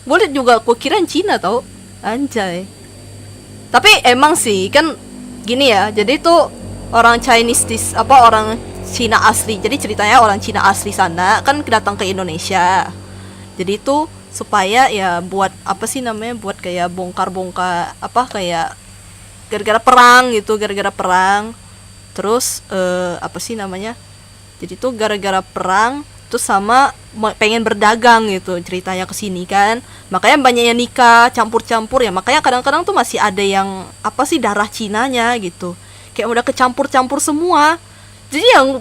boleh juga aku kira Cina tahu, anjay. Tapi emang sih kan gini ya, jadi itu orang Chinese apa orang Cina asli, jadi ceritanya orang Cina asli sana kan datang ke Indonesia, jadi itu supaya ya buat apa sih namanya, buat kayak bongkar-bongkar apa, kayak gara-gara perang gitu, gara-gara perang terus apa sih namanya, jadi tuh gara-gara perang terus sama pengen berdagang gitu ceritanya ke sini kan, makanya banyak yang nikah campur-campur ya, makanya kadang-kadang tuh masih ada yang apa sih darah Cinanya gitu, kayak udah kecampur-campur semua. Jadi yang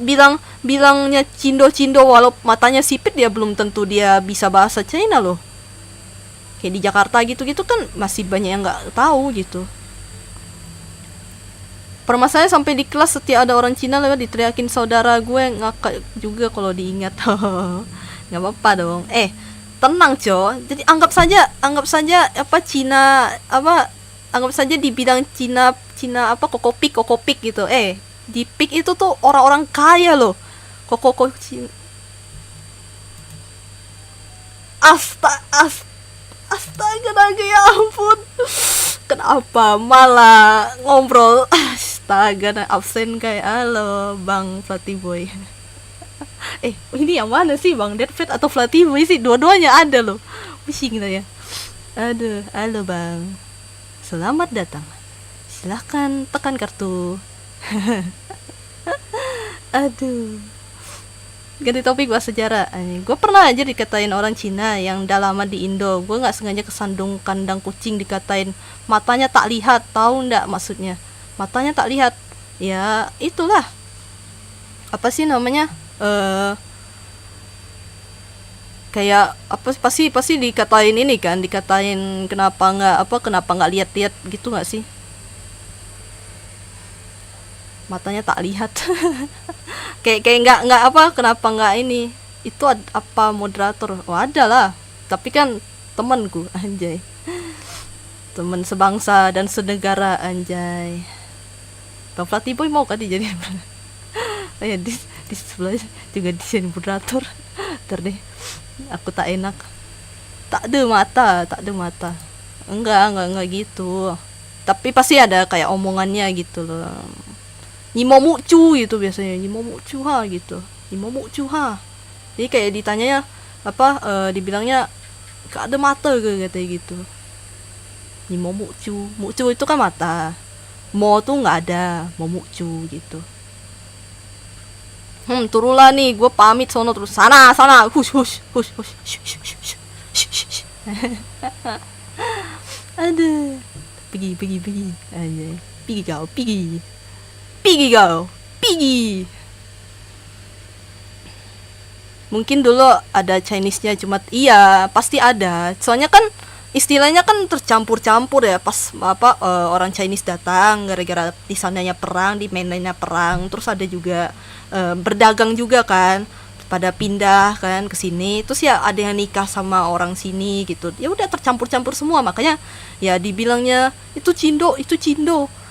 bilangnya cindo-cindo walau matanya sipit, dia belum tentu dia bisa bahasa Cina loh. Kayak di Jakarta gitu-gitu kan masih banyak yang nggak tahu gitu. Permasalahannya sampai di kelas setiap ada orang Cina lewat diteriakin saudara gue, ngakak juga kalau diingat. Nggak apa-apa dong. Tenang co. Jadi anggap saja apa Cina apa, anggap saja dibilang Cina apa kokopik gitu. Di pik itu tuh orang-orang kaya loh. Koko Cina. Astaga, naga, ya ampun. Kenapa malah ngobrol? Astaga, absen kayak halo Bang Fluffy Boy. Ini yang mana sih Bang Deadfit atau Fluffy Boy sih? Dua-duanya ada loh. Pusing ya. Aduh, halo Bang. Selamat datang. Silahkan tekan kartu. Aduh. Ganti topik, bahas sejarah. Gue pernah aja dikatain orang Cina yang udah lama di Indo. Gue nggak sengaja kesandung kandang kucing, dikatain matanya tak lihat. Tahu ndak maksudnya? Matanya tak lihat. Ya itulah. Apa sih namanya? Kayak apa, pasti dikatain ini kan? Dikatain kenapa nggak lihat-lihat gitu nggak sih? Matanya tak lihat. kayak nggak apa, kenapa nggak ini, itu apa moderator, ada lah, tapi kan temanku anjay, teman sebangsa dan senegara anjay. Bang Fluffy Boy mau kan dijadiin ya di sebelah juga desain moderator. Ntar deh, aku tak enak, tak ada mata, enggak gitu, tapi pasti ada kayak omongannya gitu loh. Nimomucu gitu biasanya, Nimomucu ha gitu, Nimomucu ha. Jadi kayak ditanya apa, dibilangnya gak ada mata ke katanya gitu. Nimomucu, mucu itu kan mata, mo tuh nggak ada, momucu gitu. Turunlah nih, gue pamit sono terus, sana hush. Aduh, pergi aja, pergi kau, pergi. Mungkin dulu ada Chinese-nya, cuma iya pasti ada. Soalnya kan istilahnya kan tercampur-campur ya, pas orang Chinese datang gara-gara di sananya perang, di mainlandnya perang, terus ada juga berdagang juga kan, pada pindah kan ke sini, terus ya ada yang nikah sama orang sini gitu, ya udah tercampur-campur semua, makanya ya dibilangnya itu Cindo.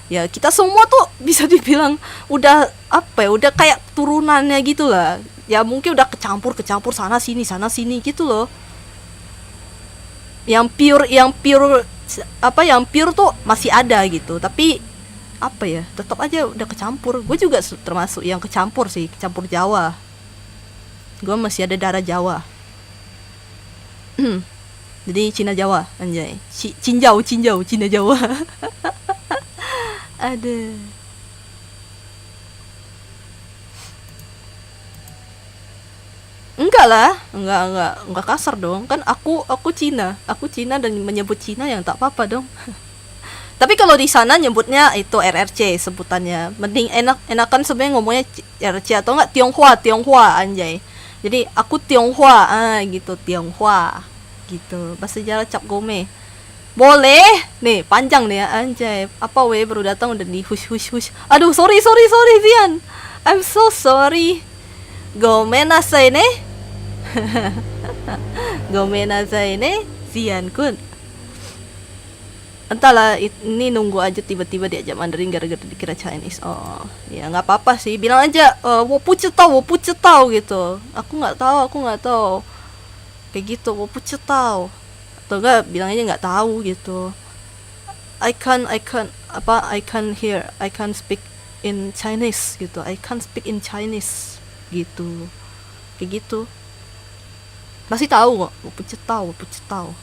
Ya kita semua tuh bisa dibilang udah apa ya, udah kayak turunannya gitu lah, ya mungkin udah kecampur sana sini gitu loh. Yang pure yang pure tuh masih ada gitu, tapi apa ya, tetap aja udah kecampur. Gue juga termasuk yang kecampur sih, kecampur Jawa. Gue masih ada darah Jawa. Jadi Cina Jawa anjay, Cinjau Cina Jawa. Ada. Enggak lah, enggak kasar dong. Kan aku Cina dan menyebut Cina yang tak apa-apa dong. Tapi kalau di sana nyebutnya itu RRC sebutannya. Mending enakan sebenarnya ngomongnya RRC atau enggak Tionghoa anjay. Jadi aku Tionghoa, gitu Tionghoa. Gitu. Bahasa Jawa cap gome. Boleh. Nih, panjang nih ya anjay. Apa baru datang udah di hush. Aduh, sorry Zian. I'm so sorry. Gomenasai ne. Gomenasai ne, Zian kun. Entahlah, ini nunggu aja tiba-tiba diajak Mandarin gara-gara dikira Chinese. Oh, ya nggak apa-apa sih. Bilang aja, wo pu tau gitu. Aku nggak tahu. Kayak gitu, wo pu tau. Atau enggak bilang aja nggak tahu gitu. I can hear, I can speak in Chinese gitu. I can speak in Chinese gitu. Kayak gitu. Masih tahu kok, wo pu tau.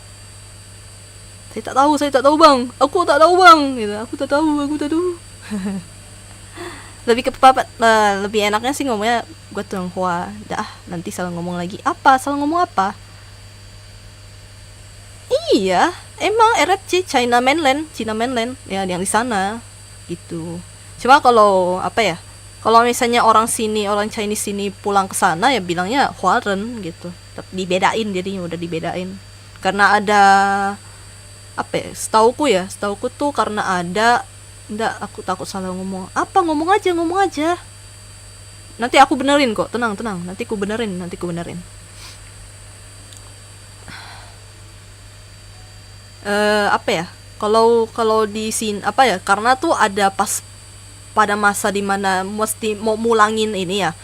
Saya tak tahu bang. Aku tak tahu bang. Gitu. Aku tak tahu. Lebih ke lebih enaknya sih ngomongnya gue Tionghoa. Dah, nanti salah ngomong lagi. Salah ngomong apa? Iya, emang RFC China Mainland ya, yang di sana gitu. Cuma kalau apa ya? Kalau misalnya orang Chinese sini pulang ke sana ya bilangnya Huaren gitu. Tapi dibedain, jadinya udah dibedain. Karena ada apa ya, setauku tuh karena ada, enggak, aku takut salah ngomong. Ngomong aja. Nanti aku benerin kok, tenang. Nanti ku benerin. Apa ya? Kalau di sini apa ya? Karena tuh ada pas pada masa dimana mesti mau mulangin ini ya.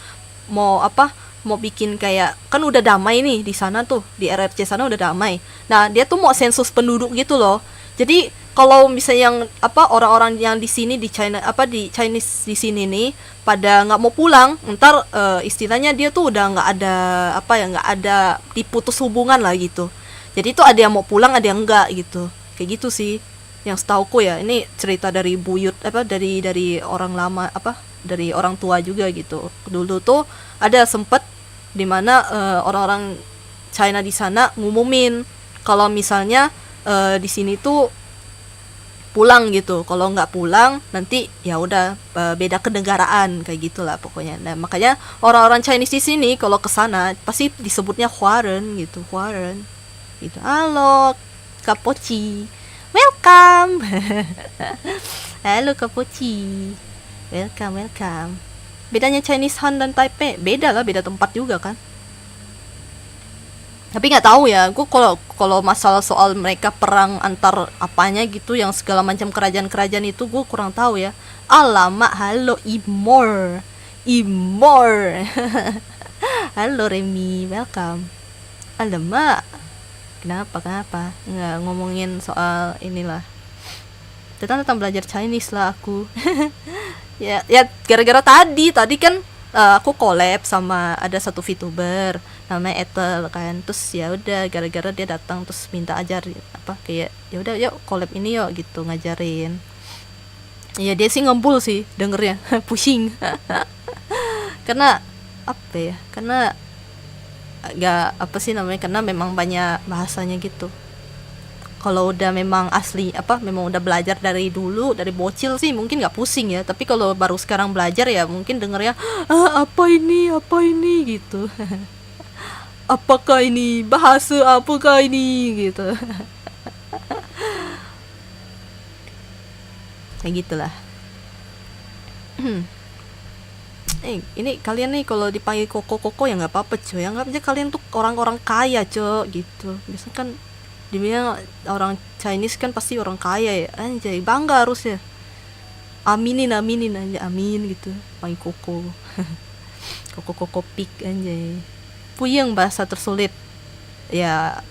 Mau bikin kayak, kan udah damai nih di sana tuh, di RRC sana udah damai. Nah, dia tuh mau sensus penduduk gitu loh. Jadi kalau misalnya yang orang-orang yang di sini di China di Chinese di sini nih pada nggak mau pulang, ntar istilahnya dia tuh udah nggak ada nggak ada, diputus hubungan lah gitu. Jadi tuh ada yang mau pulang, ada yang enggak gitu. Kayak gitu sih yang setauku ya. Ini cerita dari buyut dari orang lama, dari orang tua juga gitu. Dulu tuh ada sempet dimana orang-orang China di sana ngumumin kalau misalnya di sini tuh pulang gitu. Kalau nggak pulang nanti ya udah beda kenegaraan kayak gitulah pokoknya. Nah, makanya orang-orang Chinese di sini kalau ke sana pasti disebutnya Huaren gitu, Huaren. Gitu. Halo, Kapoci. Welcome. Halo Kapoci. Welcome. Bedanya Chinese Han dan Taipei, beda lah, beda tempat juga kan. Tapi nggak tahu ya, gue kalau masalah soal mereka perang antar apanya gitu, yang segala macam kerajaan itu gue kurang tahu ya. Alamak, halo Imor. Halo Remy, welcome. Alamak, kenapa? Nggak ngomongin soal inilah. Tentang belajar Chinese lah aku. ya gara-gara tadi kan aku collab sama ada satu VTuber namanya Ethel kan, terus ya udah gara-gara dia datang terus minta ajar kayak ya udah yuk collab ini yuk gitu, ngajarin. Ya dia sih ngempul sih dengernya. Pusing. Karena karena nggak karena memang banyak bahasanya gitu. Kalau udah memang asli apa memang udah belajar dari dulu dari bocil sih mungkin nggak pusing ya, tapi kalau baru sekarang belajar ya mungkin dengernya apa ini gitu. Apakah ini bahasa apakah ini gitu. Kayak gitulah. Ini kalian nih kalau dipanggil koko ya nggak apa-apa cuy, anggap aja kalian tuh orang-orang kaya cuy gitu. Biasanya kan dibilang orang Chinese kan pasti orang kaya ya, anjay bangga harusnya. Aminin aja amin gitu, panggil koko. Koko pik anjay. Puyeng bahasa tersulit. Ya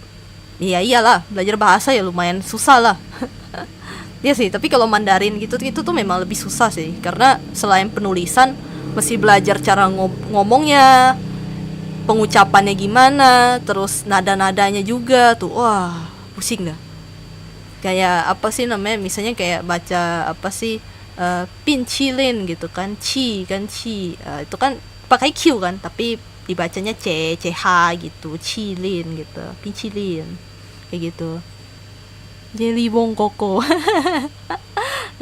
iyalah belajar bahasa ya lumayan susah lah. Iya sih, tapi kalau Mandarin gitu itu tuh memang lebih susah sih, karena selain penulisan mesti belajar cara ngomongnya, pengucapannya gimana, terus nada-nadanya juga tuh, wah pusing dah. Kayak apa sih namanya, misalnya kayak baca apa sih pincilin gitu kan, itu kan pakai Q kan, tapi dibacanya CH gitu, cilin gitu, pincilin kayak gitu. Jelly Wong Koko.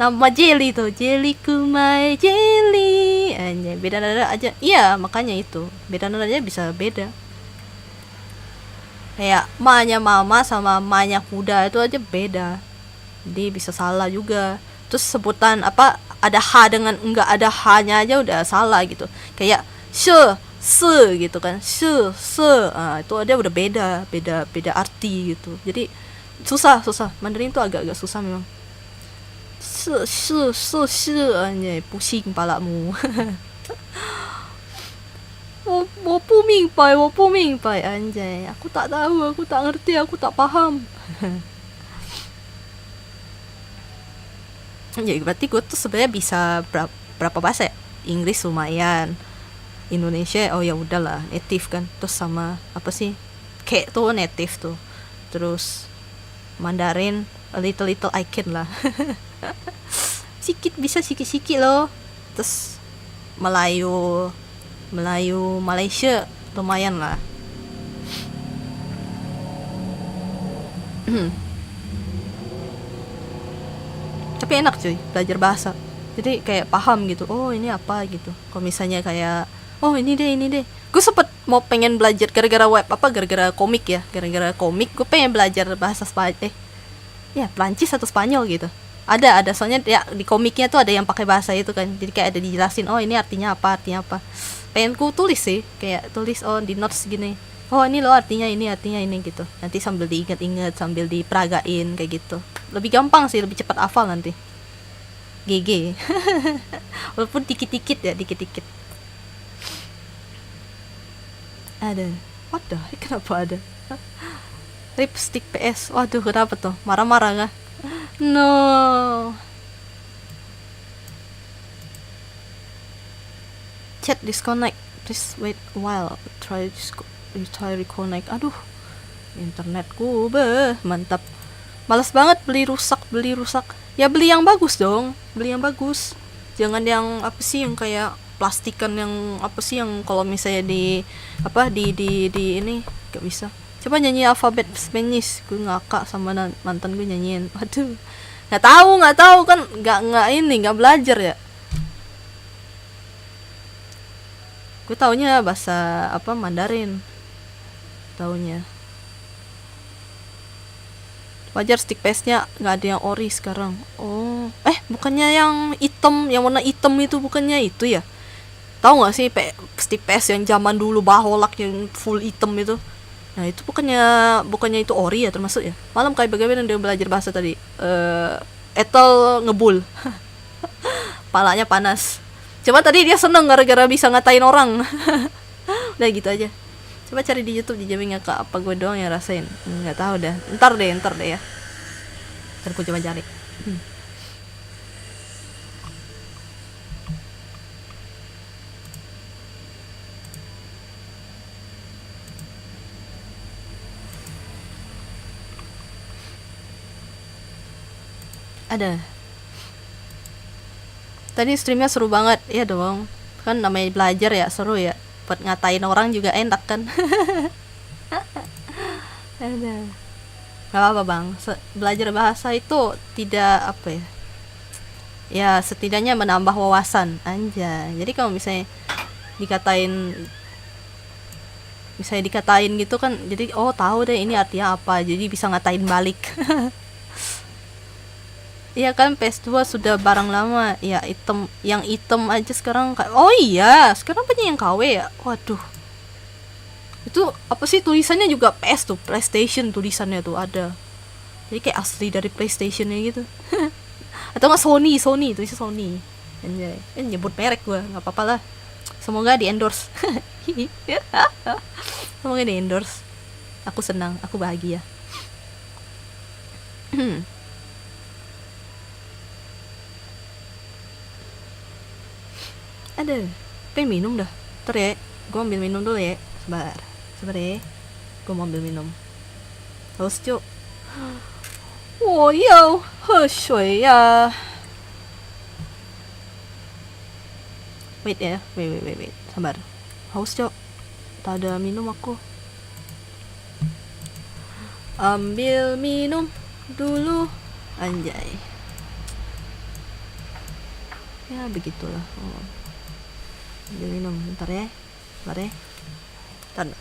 Nama jelly tuh, jelly kumai jelly. Anjay, beda nada aja. Iya, makanya itu. Beda nadanya bisa beda. Kayak ma-nya mama sama ma-nya kuda itu aja beda. Jadi bisa salah juga. Terus sebutan apa ada H dengan enggak ada H-nya aja udah salah gitu. Kayak se gitu kan. Se. Itu aja udah beda arti gitu. Jadi susah Mandarin tuh agak susah memang. Anjay, pusing kepalamu. 我不明白 anjay, aku tak tahu, aku tak ngerti, aku tak paham. Jadi berarti gue tuh sebenarnya bisa berapa bahasa ya? Inggris lumayan, Indonesia oh ya udahlah native kan, terus sama apa sih kayak tuh native tuh, terus Mandarin a little I can lah. Sikit loh. Terus Melayu Malaysia lumayan lah. Tapi enak cuy belajar bahasa, jadi kayak paham gitu, oh ini apa gitu. Kalau misalnya kayak oh ini deh gue sempet mau pengen belajar gara-gara komik gue pengen belajar bahasa Prancis atau Spanyol gitu. Ada soalnya ya di komiknya tuh ada yang pakai bahasa itu kan, jadi kayak ada dijelasin oh ini artinya apa. Pengen ku tulis sih, kayak tulis di notes gini, oh ini loh artinya ini gitu, nanti sambil diingat-ingat sambil diperagain kayak gitu. Lebih gampang sih, lebih cepat hafal nanti. GG. Walaupun dikit-dikit. Ada. What the heck, kenapa ada? Lipstick PS. Waduh, kenapa tuh? Marah-marah kah? No. Chat disconnect. Please wait a while. Try reconnect. Aduh. Internetku mantap. Malas banget beli rusak. Ya beli yang bagus dong. Jangan yang apa sih yang kayak plastikan yang apa sih yang kalau misalnya di ini gak bisa. Coba nyanyi alfabet Spanish, gue ngakak sama mantan gue nyanyiin. Waduh, nggak tahu kan, nggak belajar ya. Gue taunya bahasa apa Mandarin, taunya. Wajar stick paste-nya nggak ada yang ori sekarang. Oh, bukannya yang hitam, yang warna hitam itu bukannya itu ya? Tahu nggak sih stick paste yang zaman dulu baholak yang full hitam itu? Nah itu bukannya itu ori ya termasuk ya. Malam kayak bagaimana dia belajar bahasa tadi, Ethel ngebul. Palanya panas. Coba tadi dia seneng gara-gara bisa ngatain orang. Udah gitu aja. Coba cari di YouTube, dijamin gak apa gue doang yang rasain. Nggak tahu dah. Ntar deh ya. Ntar gue coba cari. Ada. Tadi streamnya seru banget, ya dong. Kan namanya belajar ya, seru ya. Buat ngatain orang juga enak kan. Ada. Gak apa-apa bang, belajar bahasa itu tidak apa ya, ya setidaknya menambah wawasan aja. Jadi kalau dikatain dikatain gitu kan, jadi oh tahu deh ini artinya apa, jadi bisa ngatain balik. Iya kan, PS2 sudah barang lama ya, item yang item aja sekarang oh iya sekarang banyak yang KW ya, waduh. Itu apa sih tulisannya juga PS tuh, PlayStation tulisannya tuh ada, jadi kayak asli dari PlayStationnya gitu. Atau nggak Sony tulisnya Sony. Anjay, nyebut merek gue nggak apa-apa lah, semoga di endorse. Semoga di endorse, aku senang, aku bahagia. Ada pengen minum dah, ntar ya gue ambil minum dulu ya, sabar ya, gue mau ambil minum. Haus cuk, 我要喝水呀。Wait ya, wait, sabar. Haus cok, tak ada minum aku. Ambil minum dulu, anjay. Ya begitulah. Oh. Ambil minum, bentar ya, sabar ya. Bentar.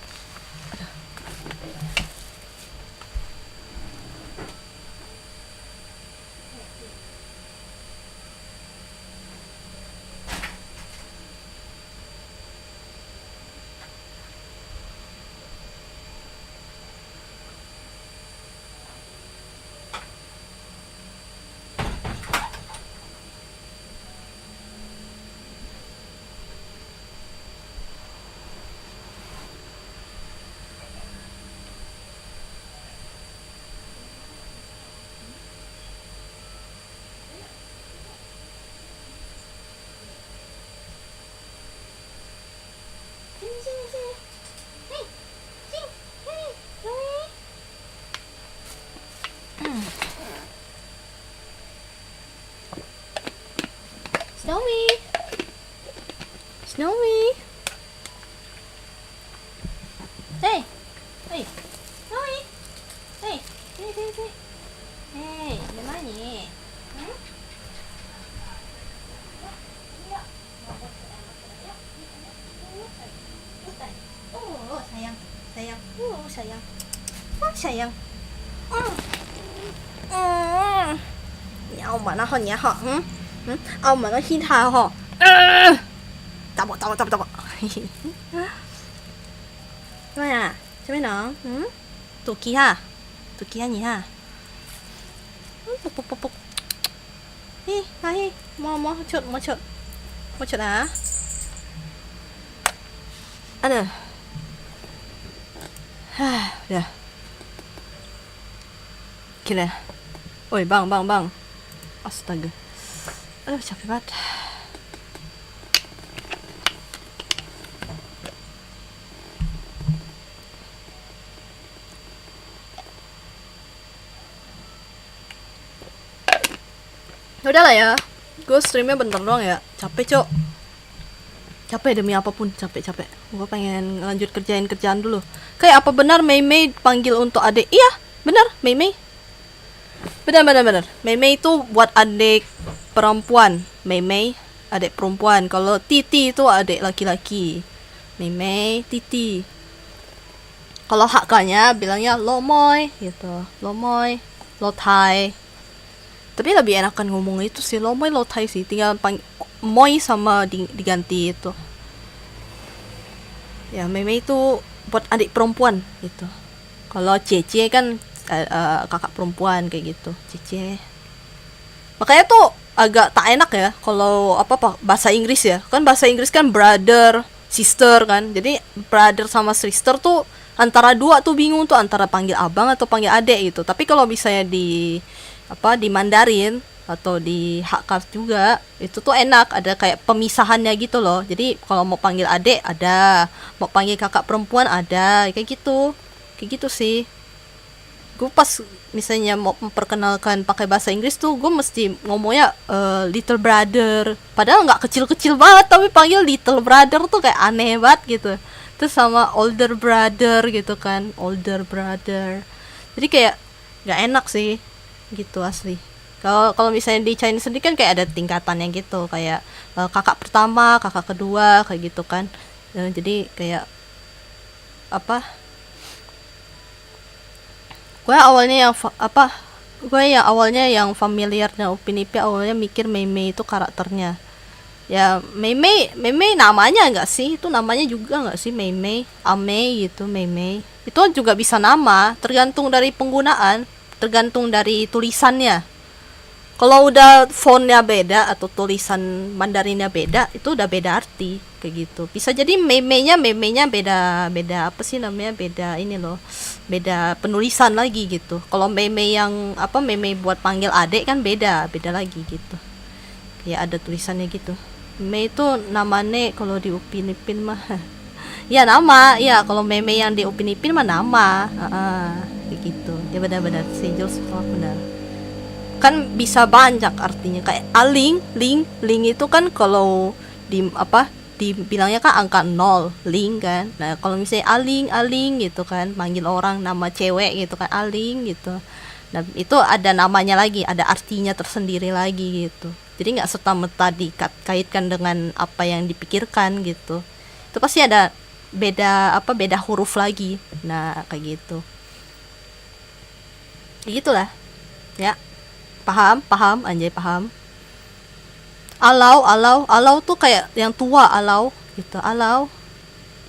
Snowy. Hey, Snowy. Hey, sini. Hey, gimana nih? Oh, sayang. Sayang. Nhau mà nó hơn nhá họ. Ông mà nó xin tha họ. Tao. Gimana? Coba dong. Tuki ha nhỉ ha. Puk. Hi. Mau cut ah. Aduh. Udah. Gila. Oi, bang. Astaga. Aduh, capek banget. Udah lah ya, gue streamnya bentar doang ya, capek demi apapun, capek. Gue pengen lanjut kerjaan dulu. Kayak apa benar Mei panggil untuk adik? Iya benar, Mei benar. Mei itu buat adik perempuan, Mei adik perempuan. Kalau Titi itu adik laki-laki, Mei Titi. Kalau haknya bilangnya Lomoy gitu, Lomoy, Lotai. Tapi lebih enakan ngomong itu sih, Lomoy Lotai sih, tinggal Moy sama diganti itu. Ya, Mei itu buat adik perempuan gitu. Kalau Cece kan kakak perempuan kayak gitu, Cece. Makanya tuh agak tak enak ya kalau apa bahasa Inggris ya. Kan bahasa Inggris kan brother, sister kan. Jadi brother sama sister tuh antara dua tuh bingung tuh antara panggil abang atau panggil adek gitu. Tapi kalau misalnya di Mandarin atau di Hakka juga itu tuh enak, ada kayak pemisahannya gitu loh. Jadi kalau mau panggil adek ada, mau panggil kakak perempuan ada, kayak gitu sih. Gue pas misalnya mau memperkenalkan pakai bahasa Inggris tuh gue mesti ngomongnya little brother, padahal nggak kecil banget tapi panggil little brother tuh kayak aneh banget gitu. Terus sama older brother gitu kan, older brother, jadi kayak nggak enak sih gitu asli. Kalau kalau misalnya di Chinese sendiri kan kayak ada tingkatannya gitu, kayak kakak pertama, kakak kedua, kayak gitu kan. Jadi kayak apa? Gue awalnya yang gue yang awalnya yang familiar dengan Upin Ipin, awalnya mikir Mei Mei itu karakternya. Ya Mei Mei, Mei Mei namanya nggak sih? Itu namanya juga nggak sih Mei Mei, Ame gitu Mei Mei. Itu juga bisa nama, tergantung dari penggunaan, tergantung dari tulisannya. Kalau udah fontnya beda atau tulisan Mandarinnya beda, itu udah beda arti kayak gitu. Bisa jadi meme-nya beda beda apa sih namanya, beda ini loh, beda penulisan lagi gitu. Kalau meme yang apa, meme buat panggil adek kan beda beda lagi gitu. Ya ada tulisannya gitu. Meme itu namanya kalau di Upin Ipin mah ya nama ya, kalau meme yang di Upin Ipin mah nama kayak gitu. Ya benar-benar sih Jules, benar kan bisa banyak artinya, kayak aling, ling itu kan kalau di apa dibilangnya kan angka 0 ling kan. Nah kalau misalnya aling gitu kan, manggil orang nama cewek gitu kan, aling gitu. Nah itu ada namanya lagi, ada artinya tersendiri lagi gitu. Jadi nggak serta merta dikaitkan dengan apa yang dipikirkan gitu. Itu pasti ada beda apa, beda huruf lagi. Nah kayak gitu, gitulah ya. Paham anjay, paham. Alau tuh kayak yang tua, alau gitu, alau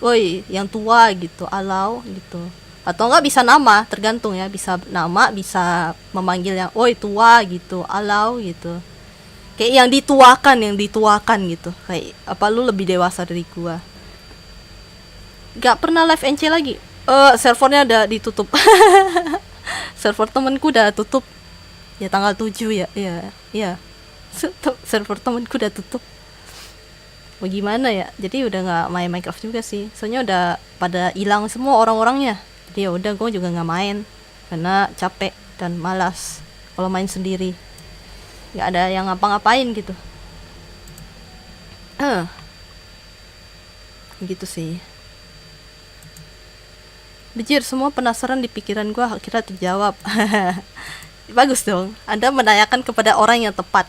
woi yang tua gitu, alau gitu. Atau enggak bisa nama, tergantung ya, bisa nama, bisa memanggil yang woi tua gitu, alau gitu. Kayak yang dituakan gitu, kayak apa, lu lebih dewasa dari gua. Gak pernah live NC lagi. Servernya udah ditutup. Server temenku udah tutup ya tanggal 7 ya. Ya server temenku udah tutup, mau gimana ya, jadi udah nggak main Minecraft juga sih, soalnya udah pada hilang semua orang-orangnya. Jadi ya udah, gue juga nggak main karena capek dan malas kalau main sendiri, nggak ada yang ngapa-ngapain gitu. Gitu sih. Bejir, semua penasaran di pikiran gue akhirnya terjawab. Bagus dong, Anda menanyakan kepada orang yang tepat.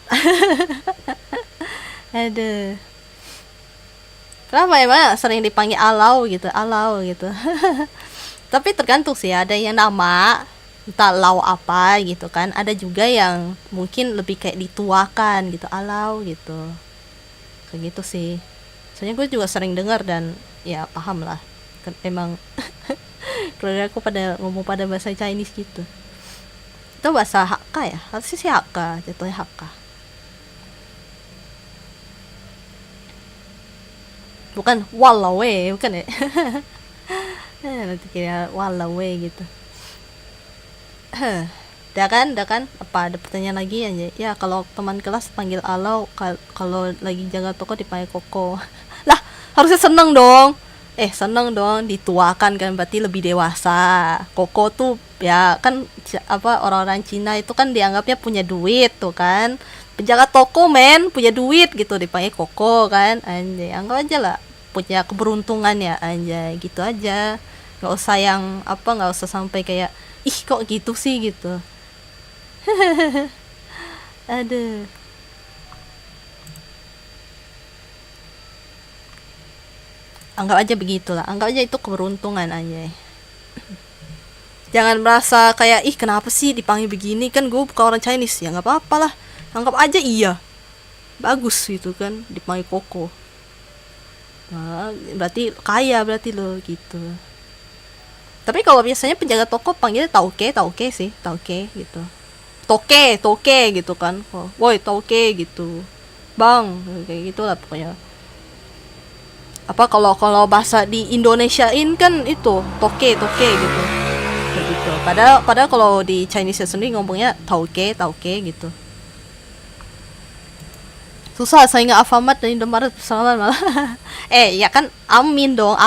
Aduh. Kenapa emang sering dipanggil alau gitu, alau gitu. Tapi tergantung sih, ada yang nama entah lau apa gitu kan, ada juga yang mungkin lebih kayak dituakan gitu, alau gitu. Kayak gitu sih. Soalnya gue juga sering dengar dan ya paham lah. Kan emang keluarga aku pada ngomong pada bahasa Chinese gitu. Itu bahasa Hakka ya, harusnya sih Hakka, jatuhnya Hakka, bukan Walawe, bukan ya. Nanti kira Walawe gitu. Dah kan apa ada pertanyaan lagi aja ya? Kalau teman kelas panggil alau, kalau lagi jaga toko dipanggil koko. Lah harusnya seneng dong, dituakan kan, berarti lebih dewasa. Koko tuh ya kan apa, orang-orang Cina itu kan dianggapnya punya duit tuh kan, penjaga toko men, punya duit gitu, dipanggil koko kan, anjay. Anggap aja lah punya keberuntungan ya, anjay, gitu aja. Nggak usah yang apa, nggak usah sampai kayak ih kok gitu sih gitu. Aduh, anggap aja begitulah, anggap aja itu keberuntungan aja. Jangan merasa kayak ih kenapa sih dipanggil begini, kan gue bukan orang Chinese. Ya nggak apa-apa lah, anggap aja iya bagus gitu kan dipanggil koko. Nah, berarti kaya berarti lo gitu. Tapi kalau biasanya penjaga toko panggilnya tauke sih, tauke gitu, toke gitu kan. Oh, woi tauke gitu, bang, kayak gitulah pokoknya. Apa kalau bahasa di Indonesiain kan itu toke gitu, kayak gitu. Padahal kalau di Chinese sendiri ngomongnya tauke gitu. Susah saya nggak Alfamart dan Indomaret bersama malah. Ya kan amin dong,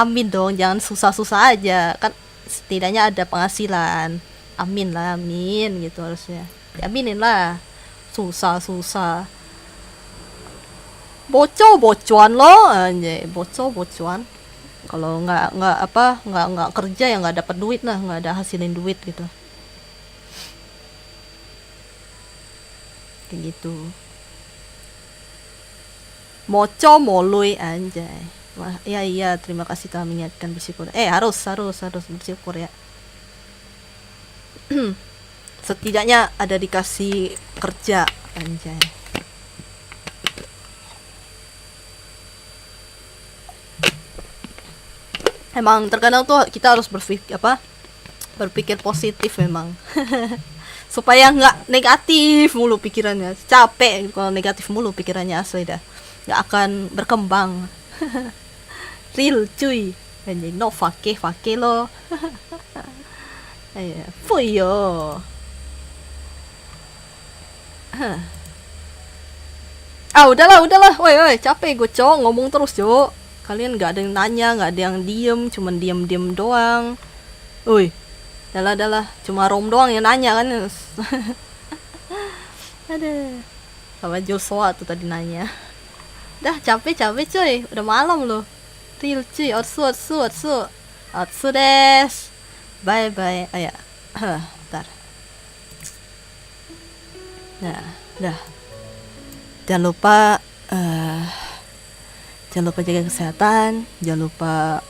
jangan susah aja kan, setidaknya ada penghasilan. Amin lah, amin gitu harusnya, aminin lah. Susah bocuan lo anjay, bocuan. Kalau nggak kerja ya nggak dapat duit lah, nggak ada hasilin duit gitu. kayak gitu. Moco molui anjay. Wah, iya, terima kasih telah mengingatkan bersyukur. Harus bersyukur ya. Setidaknya ada dikasih kerja anjay. Emang terkadang tuh kita harus berpikir positif memang. Supaya nggak negatif mulu pikirannya. Capek kalau negatif mulu pikirannya, asli dah. Nggak akan berkembang. Real cuy. Anjay, no fake lo. Fuyo. Udahlah. Woi, capek gue cowok ngomong terus, cowok. Kalian nggak ada yang nanya, nggak ada yang diem, cuman diem doang. Woi, adalah cuma Rom doang yang nanya kan. Ada sama Joshua tuh tadi nanya. Dah capek cuy, udah malam loh. Real cuy, otsu des. Bye. Ayo, bentar. Nah, dah. Jangan lupa jaga kesehatan, jangan lupa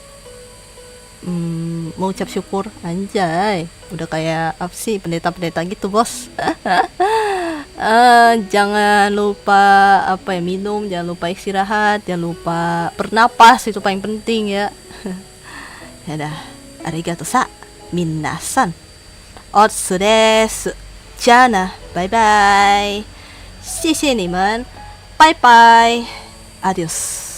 mengucap syukur, anjay. Udah kayak apa sih, pendeta gitu, bos. Jangan lupa minum, jangan lupa istirahat, jangan lupa bernapas, itu paling penting ya. Ya dah, arigato sa minasan. Otsu desu. Jana, bye bye. 谢谢你们，拜拜，adios。